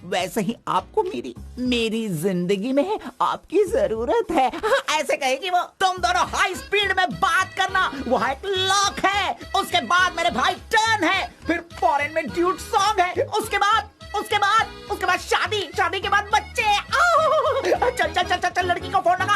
वैसे ही आपको मेरी जिंदगी में आपकी जरूरत है। ऐसे कहेगी वो। तुम दोनों हाई स्पीड में बात करना, वहाँ एक लॉक है, उसके बाद मेरे भाई टर्न है, फिर फॉरेन में ड्यूट सॉन्ग है, उसके बाद शादी के बाद बच्चे। चल लड़की को फोन लगा।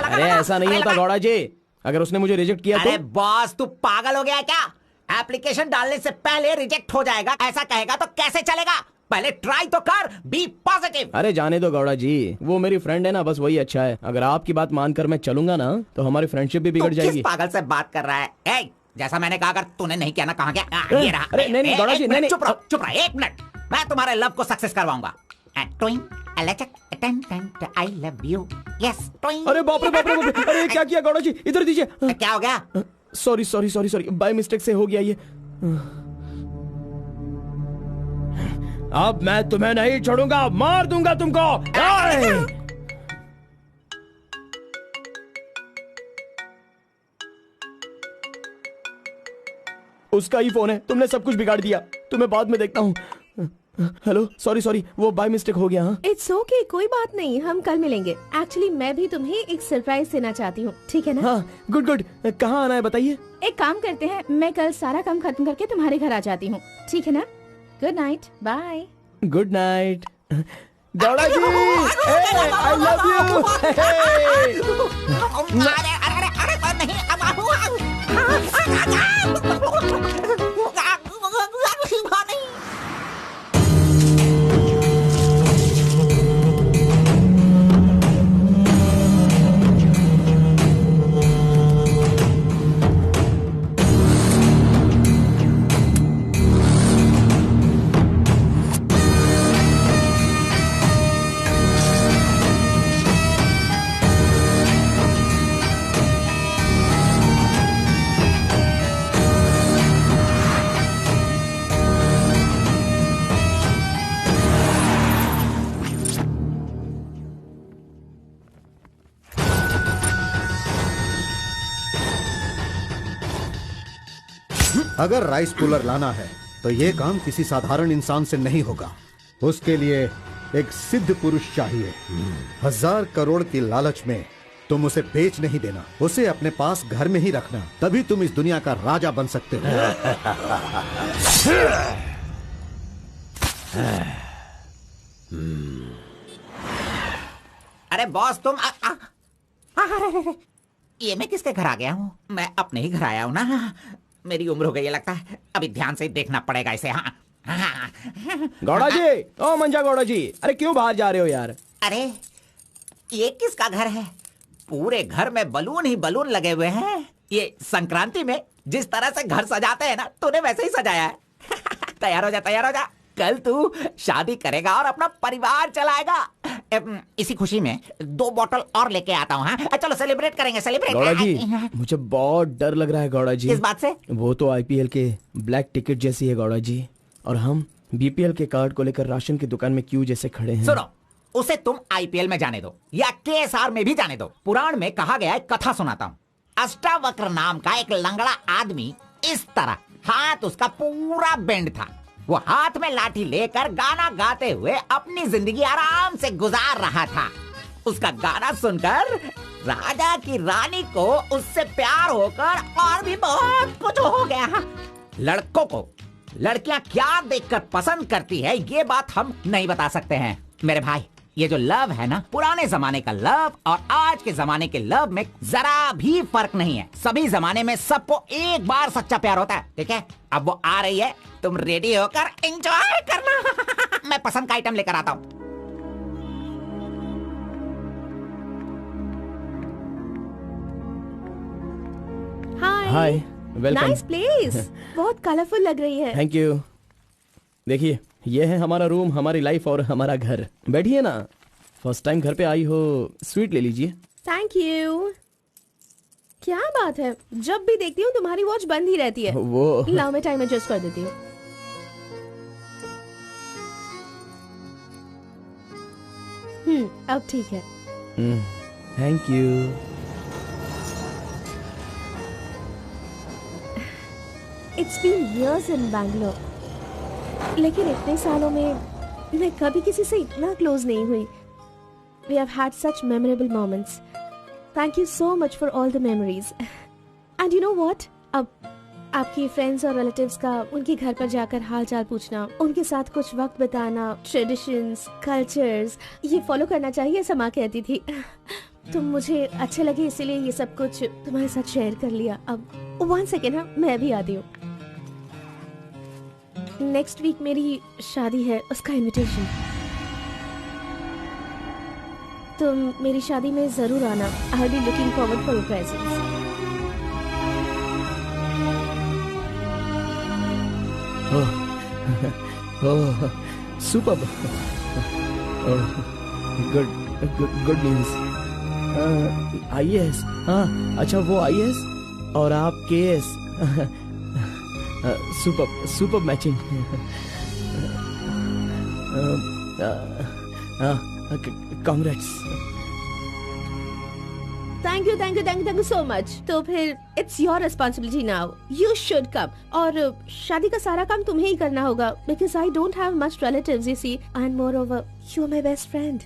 अरे ऐसा नहीं होता गौड़ा जी, अगर उसने मुझे रिजेक्ट किया तो। अरे बॉस, तू पागल हो गया है क्या? एप्लीकेशन डालने से पहले रिजेक्ट हो जाएगा, ऐसा कहेगा तो कैसे चलेगा? पहले ट्राई तो कर, बी पॉजिटिव। अरे जाने दो गौड़ा जी, वो मेरी फ्रेंड है ना, बस वही अच्छा है। अगर आपकी बात मानकर मैं चलूंगा ना तो हमारी फ्रेंडशिप भी बिगड़ जाएगी। किस पागल से बात कर रहा है? जैसा मैंने कहा, अगर तूने नहीं किया ना, कहाँ गया? ये रहा। अरे नहीं गौड़ा जी, नहीं। चुप रहो 1 मिनट, मैं तुम्हारे लव को सक्सेस करवाऊंगा। I love you. Yes. अरे बाप रे। अरे क्या किया गौड़ा जी? इधर दीजिए। क्या हो गया? सॉरी, बाय मिस्टेक से हो गया ये। अब मैं तुम्हें नहीं छोड़ूंगा, मार दूंगा तुमको। उसका ही फोन है, तुमने सब कुछ बिगाड़ दिया। तुम्हें बाद में देखता हूँ। हेलो, सॉरी, वो बाय मिस्टेक हो गया। इट्स ओके, कोई बात नहीं, हम कल मिलेंगे। एक्चुअली मैं भी तुम्हें एक सरप्राइज देना चाहती हूँ, ठीक है ना? हाँ, गुड। कहाँ आना है बताइए? एक काम करते हैं, मैं कल सारा काम खत्म करके तुम्हारे घर आ जाती हूँ, ठीक है ना? Good night, bye. Good night Gowda ji, I love you. अगर राइस कूलर लाना है तो यह काम किसी साधारण इंसान से नहीं होगा। उसके लिए एक सिद्ध पुरुष चाहिए। 1000 करोड़ की लालच में तुम उसे बेच नहीं देना, उसे अपने पास घर में ही रखना, तभी तुम इस दुनिया का राजा बन सकते हो। अरे बॉस, तुम ये मैं किसके घर आ गया हूँ? मैं अपने ही घर आया हूँ ना। मेरी उम्र हो गई है लगता है, अभी ध्यान से देखना पड़ेगा इसे। हाँ। गौड़ा जी, ओ मंजा गौड़ा जी, अरे क्यों बाहर जा रहे हो यार? अरे ये किसका घर है? पूरे घर में बलून ही बलून लगे हुए हैं। ये संक्रांति में जिस तरह से घर सजाते हैं ना, तूने वैसे ही सजाया है। तैयार हो जा, कल तू शादी करेगा और अपना परिवार चलाएगा। इसी खुशी में 2 बॉटल और लेके आता हूँ। हाँ, चलो सेलिब्रेट करेंगे। गौड़ा जी, मुझे बहुत डर लग रहा है गौड़ा जी। किस बात से? वो तो IPL के ब्लैक टिकट जैसी है गौड़ा जी, और हम BPL के कार्ड को लेकर राशन की दुकान में क्यों जैसे खड़े हैं। सुनो, उसे तुम IPL में जाने दो या KSR में भी जाने दो। पुराण में कहा गया है, कथा सुनाता हूँ। अष्टावक्र नाम का एक लंगड़ा आदमी, इस तरह हाथ उसका पूरा बेंड था। वो हाथ में लाठी लेकर गाना गाते हुए अपनी जिंदगी आराम से गुजार रहा था। उसका गाना सुनकर राजा की रानी को उससे प्यार होकर और भी बहुत कुछ हो गया। लड़कों को लड़कियां क्या देखकर पसंद करती है, ये बात हम नहीं बता सकते हैं मेरे भाई। ये जो लव है ना, पुराने जमाने का लव और आज के जमाने के लव में जरा भी फर्क नहीं है। सभी जमाने में सबको एक बार सच्चा प्यार होता है, ठीक है? अब वो आ रही है, तुम रेडी होकर एंजॉय करना। मैं पसंद का आइटम लेकर आता हूँ। हाय, वेलकम। नाइस प्लेस, बहुत कलरफुल लग रही है। Thank you. देखिए, ये है हमारा रूम, हमारी लाइफ और हमारा घर। बैठिए ना, फर्स्ट टाइम घर पे आई हो, स्वीट ले लीजिए। Thank you. क्या बात है, जब भी देखती हूँ तुम्हारी वॉच बंद ही रहती है। वो लाओ मैं टाइम एडजस्ट कर देती हूँ। अब ठीक है। Thank you. It's been years in Bangalore, लेकिन इतने सालों में मैं कभी किसी से इतना क्लोज नहीं हुई। We have had such memorable moments. Thank you so much for all the memories. And you know what, अब आपकी फ्रेंड्स और रिलेटिव्स का उनके घर पर जाकर हाल चाल पूछना, उनके साथ कुछ वक्त बिताना, ट्रेडिशंस, कल्चर्स, ये फॉलो करना चाहिए, ऐसा माँ कहती थी। तो मुझे अच्छे लगे, इसीलिए ये सब कुछ तुम्हारे साथ शेयर कर लिया। अब 1 सेकेंड, हाँ, मैं भी आती हूँ। नेक्स्ट वीक मेरी शादी है, उसका इनविटेशन। तुम मेरी शादी में जरूर आना। I will be looking forward for your presence. Oh, superb. Good news. IAS, हाँ, अच्छा वो IAS और आप KS। Super matching. Congrats. Thank you so much. तो फिर it's your responsibility now, you should come. और शादी का सारा काम तुम्हें ही करना होगा, because I don't have much relatives, you see, and moreover you are my best friend.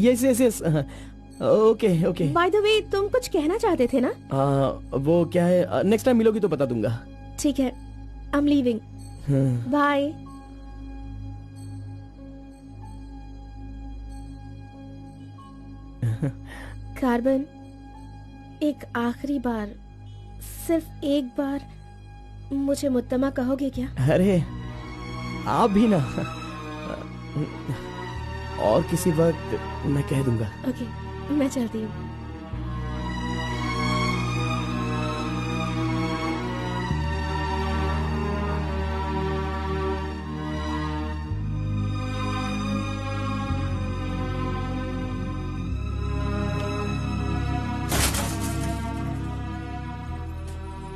Yes. Okay. By the वे, तुम कुछ कहना चाहते थे ना? वो क्या है, नेक्स्ट टाइम मिलोगी तो बता दूंगा। ठीक है, I am leaving. Bye. Carbon, एक आखिरी बार, सिर्फ एक बार मुझे मुत्तमा कहोगे क्या? अरे आप भी ना, और किसी वक्त मैं कह दूंगा। ओके, मैं चलती हूँ।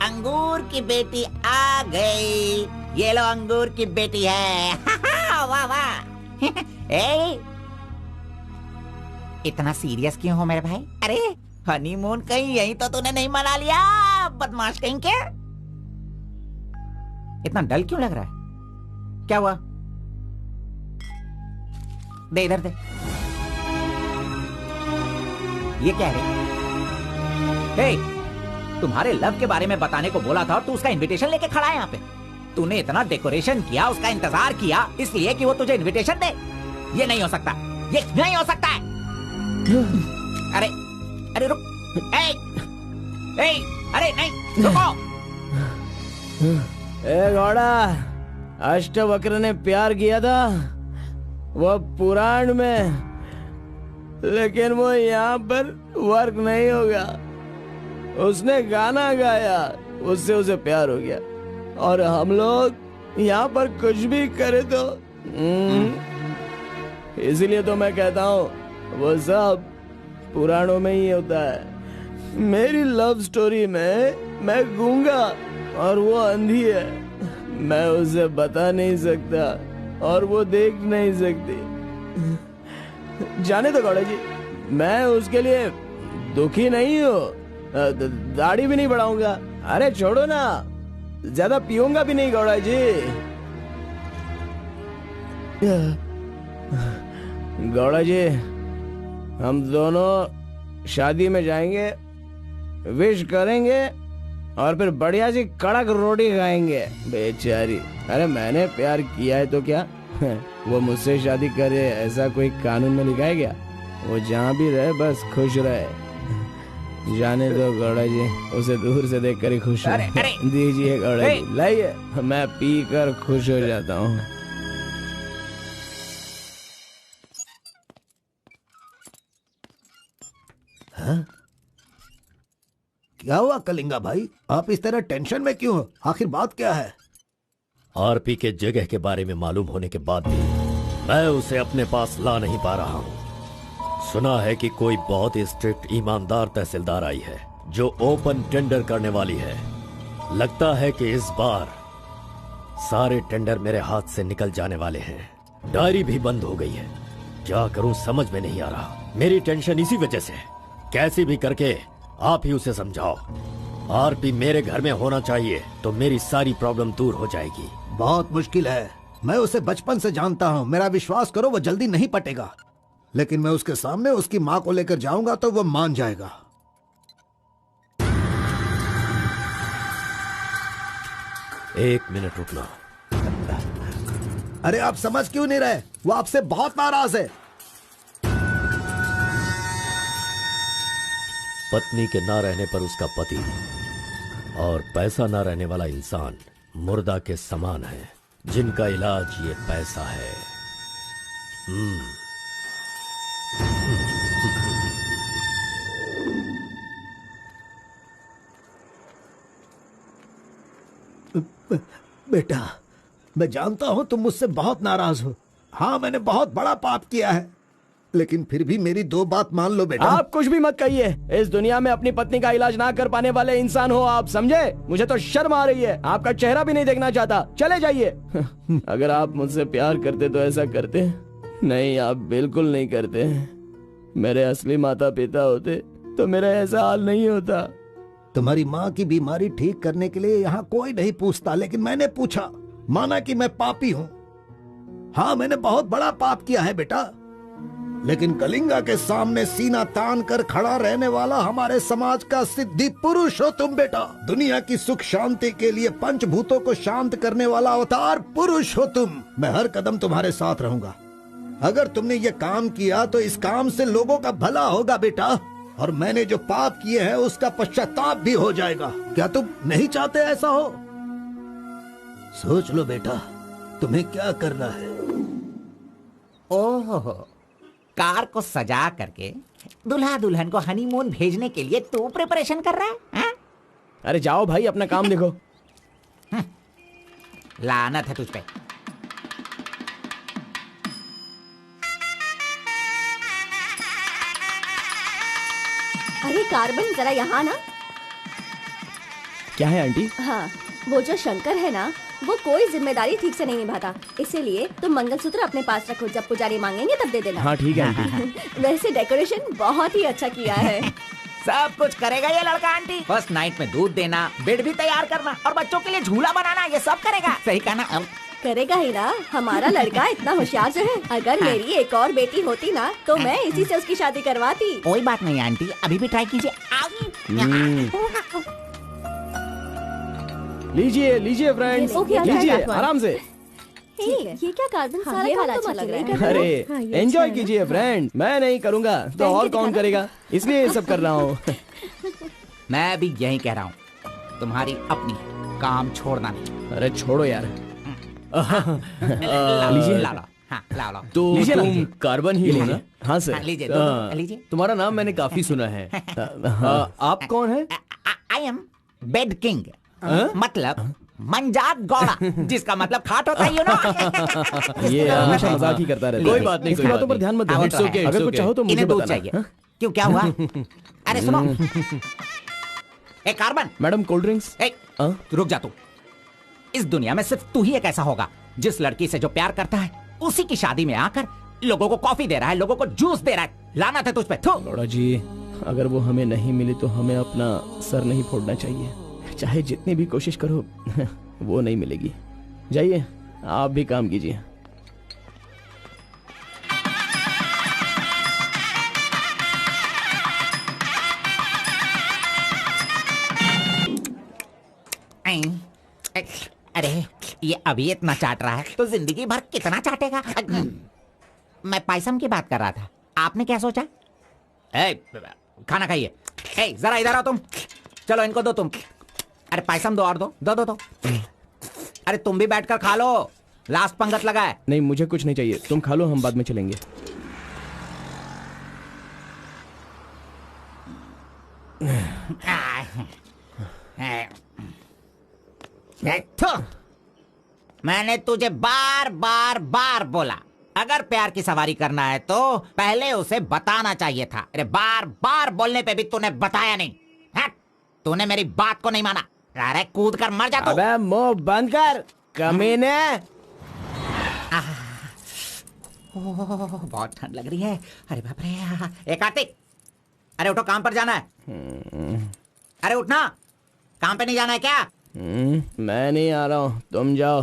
अंगूर की बेटी आ गई। ये लो, अंगूर की बेटी है। वाह वाह। ए, इतना सीरियस क्यों हो मेरे भाई? अरे हनीमून कहीं यहीं तो तूने नहीं मना लिया, बदमाश कहीं के? इतना डल क्यों लग रहा है? क्या हुआ? दे इधर दे। ये क्या है? हे, तुम्हारे लव के बारे में बताने को बोला था और तू उसका इनविटेशन लेके खड़ा है यहाँ पे। तूने इतना डेकोरेशन किया, उसका इंतजार किया, इसलिए कि वो तुझे इनविटेशन दे। ये नहीं हो सकता, ये नहीं हो सकता है। अरे रुक। अरे नहीं, रुको। घोड़ा, अष्टवक्र ने प्यार किया था वो पुराण में, लेकिन वो यहाँ पर वर्क नहीं होगा। उसने गाना गाया, उससे उसे प्यार हो गया, और हम लोग यहाँ पर कुछ भी करे तो इसलिए तो मैं कहता हूँ वो सब पुराणों में ही होता है। मेरी लव स्टोरी में मैं गूंगा और वो अंधी है। मैं उसे बता नहीं सकता और वो देख नहीं सकती। जाने दो गौड़ा जी, मैं उसके लिए दुखी नहीं हूँ, दाढ़ी भी नहीं बढ़ाऊंगा। अरे छोड़ो ना, ज्यादा पीऊंगा भी नहीं गौड़ा जी। गौड़ा जी, हम दोनों शादी में जाएंगे, विश करेंगे और फिर बढ़िया सी कड़क रोटी खाएंगे। बेचारी, अरे मैंने प्यार किया है तो क्या, वो मुझसे शादी करे ऐसा कोई कानून में लिखा है क्या? वो जहाँ भी रहे बस खुश रहे। जाने दो गौड़ा जी, उसे दूर से देखकर ही खुश हो। दीजिए गौड़ा जी, लाइए, मैं पी कर खुश हो जाता हूँ। क्या हुआ कलिंगा भाई, आप इस तरह टेंशन में क्यों हो? आखिर बात क्या है? आरपी के जगह के बारे में मालूम होने के बाद भी मैं उसे अपने पास ला नहीं पा रहा हूँ। सुना है कि कोई बहुत ही स्ट्रिक्ट ईमानदार तहसीलदार आई है जो ओपन टेंडर करने वाली है। लगता है कि इस बार सारे टेंडर मेरे हाथ से निकल जाने वाले हैं। डायरी भी बंद हो गई है। क्या करूं समझ में नहीं आ रहा। मेरी टेंशन इसी वजह से। कैसे भी करके आप ही उसे समझाओ। आरपी मेरे घर में होना चाहिए तो मेरी सारी प्रॉब्लम दूर हो जाएगी। बहुत मुश्किल है, मैं उसे बचपन से जानता हूँ। मेरा विश्वास करो, वो जल्दी नहीं पटेगा। लेकिन मैं उसके सामने उसकी माँ को लेकर जाऊंगा तो वो मान जाएगा। एक मिनट रुकना। अरे आप समझ क्यों नहीं रहे? वो आपसे बहुत नाराज है। पत्नी के ना रहने पर उसका पति और पैसा ना रहने वाला इंसान मुर्दा के समान है, जिनका इलाज ये पैसा है। बेटा, मैं जानता हूं तुम मुझसे बहुत नाराज हो। हाँ, मैंने बहुत बड़ा पाप किया है, लेकिन फिर भी मेरी दो बात मान लो बेटा। आप कुछ भी मत कहिए। इस दुनिया में अपनी पत्नी का इलाज ना कर पाने वाले इंसान हो आप, समझे? मुझे तो शर्म आ रही है। आपका चेहरा भी नहीं देखना चाहता। चले जाइए। अगर आप मुझसे प्यार करते तो ऐसा करते। नहीं, आप बिल्कुल नहीं करते। मेरे असली माता पिता होते तो मेरा ऐसा हाल नहीं होता। तुम्हारी माँ की बीमारी ठीक करने के लिए यहाँ कोई नहीं पूछता, लेकिन मैंने पूछा। माना कि मैं पापी हूँ। हाँ, मैंने बहुत बड़ा पाप किया है बेटा, लेकिन कलिंगा के सामने सीना तान कर खड़ा रहने वाला हमारे समाज का सिद्धि पुरुष हो तुम बेटा। दुनिया की सुख शांति के लिए पंचभूतों को शांत करने वाला अवतार पुरुष हो तुम। मैं हर कदम तुम्हारे साथ रहूंगा। अगर तुमने ये काम किया तो इस काम से लोगों का भला होगा बेटा, और मैंने जो पाप किए हैं उसका पश्चाताप भी हो जाएगा। क्या तुम नहीं चाहते ऐसा हो? सोच लो बेटा, तुम्हें क्या करना है। ओहो, कार को सजा करके दुल्हा दुल्हन को हनीमून भेजने के लिए तू प्रिपरेशन कर रहा है, हा? अरे जाओ भाई, अपना काम देखो। लानत है तुझ पे। अरे कार्बन, जरा यहाँ ना। क्या है आंटी? हाँ, वो जो शंकर है ना, वो कोई जिम्मेदारी ठीक से नहीं निभाता। इसीलिए तुम मंगलसूत्र अपने पास रखो, जब पुजारी मांगेंगे तब दे देना। हाँ ठीक है आंटी। वैसे डेकोरेशन बहुत ही अच्छा किया है। सब कुछ करेगा ये लड़का आंटी। फर्स्ट नाइट में दूध देना, बेड भी तैयार करना और बच्चों के लिए झूला बनाना, ये सब करेगा। सही कहा ना? करेगा ही ना, हमारा लड़का इतना होशियार जो है। अगर मेरी एक और बेटी होती ना तो मैं इसी से उसकी शादी करवाती। कोई बात नहीं आंटी, अभी भी ट्राई कीजिए। लीजिए लीजिए फ्रेंड्स, लीजिए आराम से। ये क्या कार्बन, सारा ये काम वाला तो अच्छा अलग लग है। रहा है। अरे एंजॉय कीजिए फ्रेंड। मैं नहीं करूँगा तो और कौन करेगा, इसलिए ये सब कर रहा हूँ। मैं भी यही कह रहा हूँ, तुम्हारी अपनी काम छोड़ना नहीं। अरे छोड़ो यार। लीजिए, ला लो। हाँ, ला लो। तो लीजिए ना, तुम लीजिए। कार्बन ही हो ना? हाँ सर। हाँ, लीजिए, लीजिए। तुम्हारा नाम मैंने काफी सुना है। आप कौन है? आई एम बेड किंग, मतलब मंजात गौड़ा, जिसका मतलब खाट होता है, यू नो। ये हमेशा मजाक ही करता रहता है। कोई बात नहीं, इसकी कोई बातों बात पर ध्यान मत हाँ, वो दो। तो है। अगर कुछ चाहो तो मुझे इन्हें दूध बताना। चाहिए। क्यों, क्या हुआ? अरे सुनो, ए कार्बन, मैडम कोल्ड ड्रिंक्स। ए रुक जा तू। इस दुनिया में सिर्फ तू ही एक ऐसा होगा जिस लड़की से जो प्यार करता है उसी की शादी में आकर लोगों को कॉफी दे रहा है, लोगों को जूस दे रहा है। लानत है तुझ पे। गौड़ा जी, अगर वो हमें नहीं मिली तो हमें अपना सर नहीं फोड़ना चाहिए। चाहे जितनी भी कोशिश करो वो नहीं मिलेगी। जाइए, आप भी काम कीजिए। अरे ये अभी इतना चाट रहा है तो जिंदगी भर कितना चाटेगा। मैं पायसम की बात कर रहा था, आपने क्या सोचा? खाना खाइए। जरा इधर आओ तुम, चलो इनको दो तुम। अरे पायसम दो और दो दो दो दो। अरे तुम भी बैठकर खा लो, लास्ट पंगत लगा है। नहीं मुझे कुछ नहीं चाहिए, तुम खा लो, हम बाद में चलेंगे। मैंने तुझे बार बार बार बोला, अगर प्यार की सवारी करना है तो पहले उसे बताना चाहिए था। अरे बार बार बोलने पे भी तूने बताया नहीं। तूने मेरी बात को नहीं माना। अरे कूद कर मर जा तू। अबे मुंह बंद कर कमीने। बहुत ठंड लग रही है। अरे बाप रे। कार्तिक, अरे उठो, काम पर जाना है। अरे उठना, काम पे नहीं जाना है क्या? मैं नहीं आ रहा हूँ, तुम जाओ।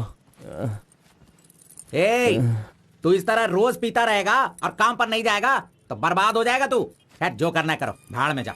तू इस तरह रोज पीता रहेगा और काम पर नहीं जाएगा तो बर्बाद हो जाएगा तू। खैर जो करना है करो, भाड़ में जाओ।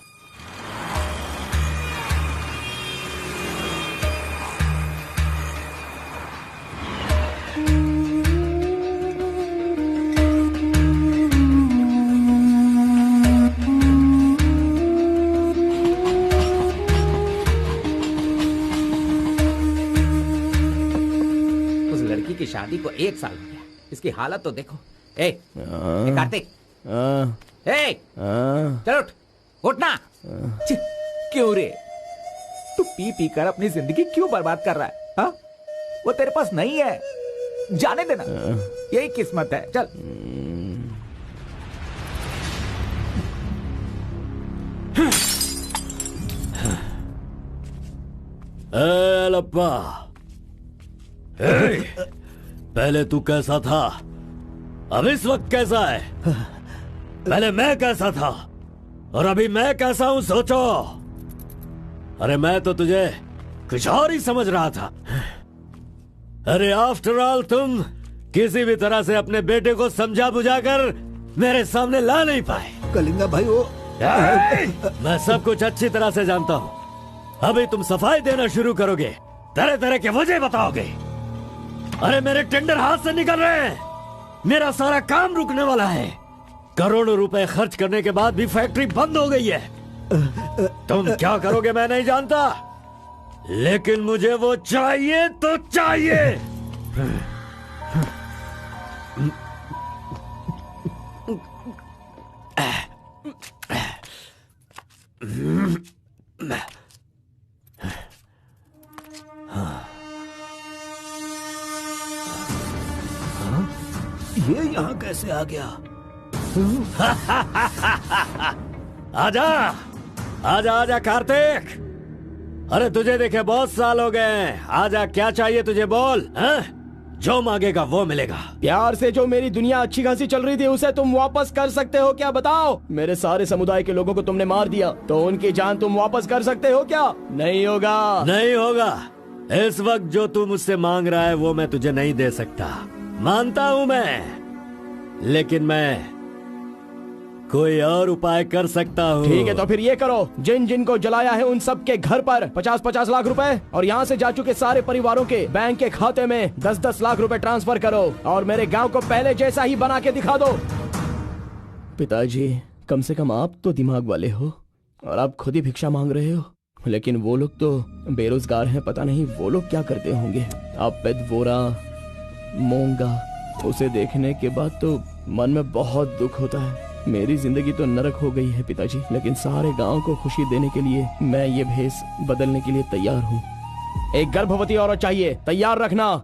की शादी को 1 साल हो गया, इसकी हालत तो देखो। कार्तिक, चलो उठना। क्यों रे, तू पी पी कर अपनी जिंदगी क्यों बर्बाद कर रहा है? हा? वो तेरे पास नहीं है, जाने देना, यही किस्मत है। चल। लप्पा, पहले तू कैसा था, अब इस वक्त कैसा है? पहले मैं कैसा था और अभी मैं कैसा हूं, सोचो। अरे मैं तो तुझे कुछ और ही समझ रहा था। अरे आफ्टर ऑल तुम किसी भी तरह से अपने बेटे को समझा बुझाकर मेरे सामने ला नहीं पाए। कलिंगा भाई, वो मैं सब कुछ अच्छी तरह से जानता हूं। अभी तुम सफाई देना शुरू करोगे, तरह तरह के वजह बताओगे। अरे मेरे टेंडर हाथ से निकल रहे हैं, मेरा सारा काम रुकने वाला है। करोड़ों रुपए खर्च करने के बाद भी फैक्ट्री बंद हो गई है। तुम क्या करोगे मैं नहीं जानता, लेकिन मुझे वो चाहिए तो चाहिए। ये यहाँ कैसे आ गया? आजा आजा आजा कार्तिक, अरे तुझे देखे बहुत साल हो गए। आजा, क्या चाहिए तुझे, बोल। जो मांगेगा वो मिलेगा। प्यार से जो मेरी दुनिया अच्छी खासी चल रही थी उसे तुम वापस कर सकते हो क्या, बताओ? मेरे सारे समुदाय के लोगों को तुमने मार दिया तो उनकी जान तुम वापस कर सकते हो क्या? नहीं होगा। नहीं होगा। इस वक्त जो तू मुझसे मांग रहा है वो मैं तुझे नहीं दे सकता, मानता हूं मैं, लेकिन मैं कोई और उपाय कर सकता हूँ। ठीक है तो फिर ये करो, जिन जिन को जलाया है उन सब के घर पर 50-50 लाख रुपए और यहाँ से जा चुके सारे परिवारों के बैंक के खाते में 10-10 लाख रुपए ट्रांसफर करो और मेरे गांव को पहले जैसा ही बना के दिखा दो। पिताजी, कम से कम आप तो दिमाग वाले हो और आप खुद ही भिक्षा मांग रहे हो, लेकिन वो लोग तो बेरोजगार हैं, पता नहीं वो लोग क्या करते होंगे। आप पेदवोरा मोंगा, उसे देखने के बाद तो मन में बहुत दुख होता है। मेरी जिंदगी तो नरक हो गई है पिताजी, लेकिन सारे गांव को खुशी देने के लिए मैं ये भेष बदलने के लिए तैयार हूँ। एक गर्भवती औरत चाहिए, तैयार रखना।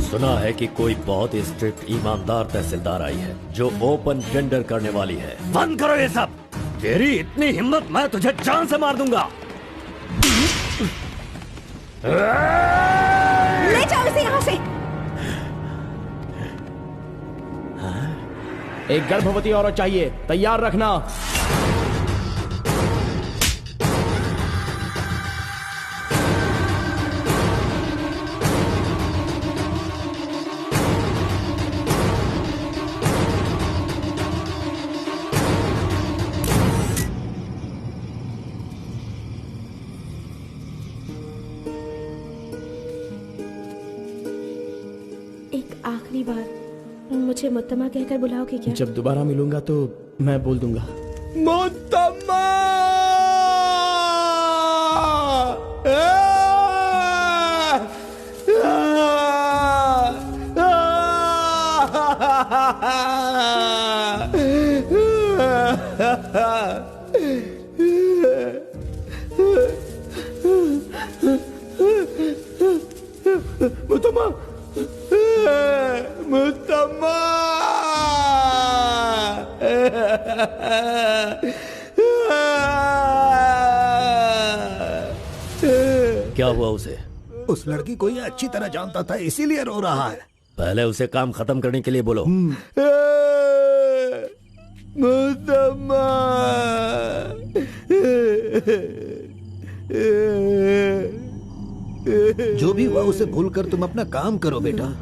सुना है कि कोई बहुत ही स्ट्रिक्ट ईमानदार तहसीलदार आई है जो ओपन टेंडर करने वाली है। बंद करो ये सब। तेरी इतनी हिम्मत, मैं तुझे जान से मार दूंगा। ले जाओ इसे यहाँ से। एक गर्भवती औरत चाहिए, तैयार रखना। आखिरी बार मुझे मुत्तमा कहकर बुलाओगे क्या? जब दोबारा मिलूंगा तो मैं बोल दूंगा। मुत्तमा! मुत्तमा! मुत्तमा! क्या हुआ उसे? उस लड़की को ये अच्छी तरह जानता था, इसीलिए रो रहा है। पहले उसे काम खत्म करने के लिए बोलो। मुत्तमा! जो भी हुआ उसे भूलकर तुम अपना काम करो बेटा।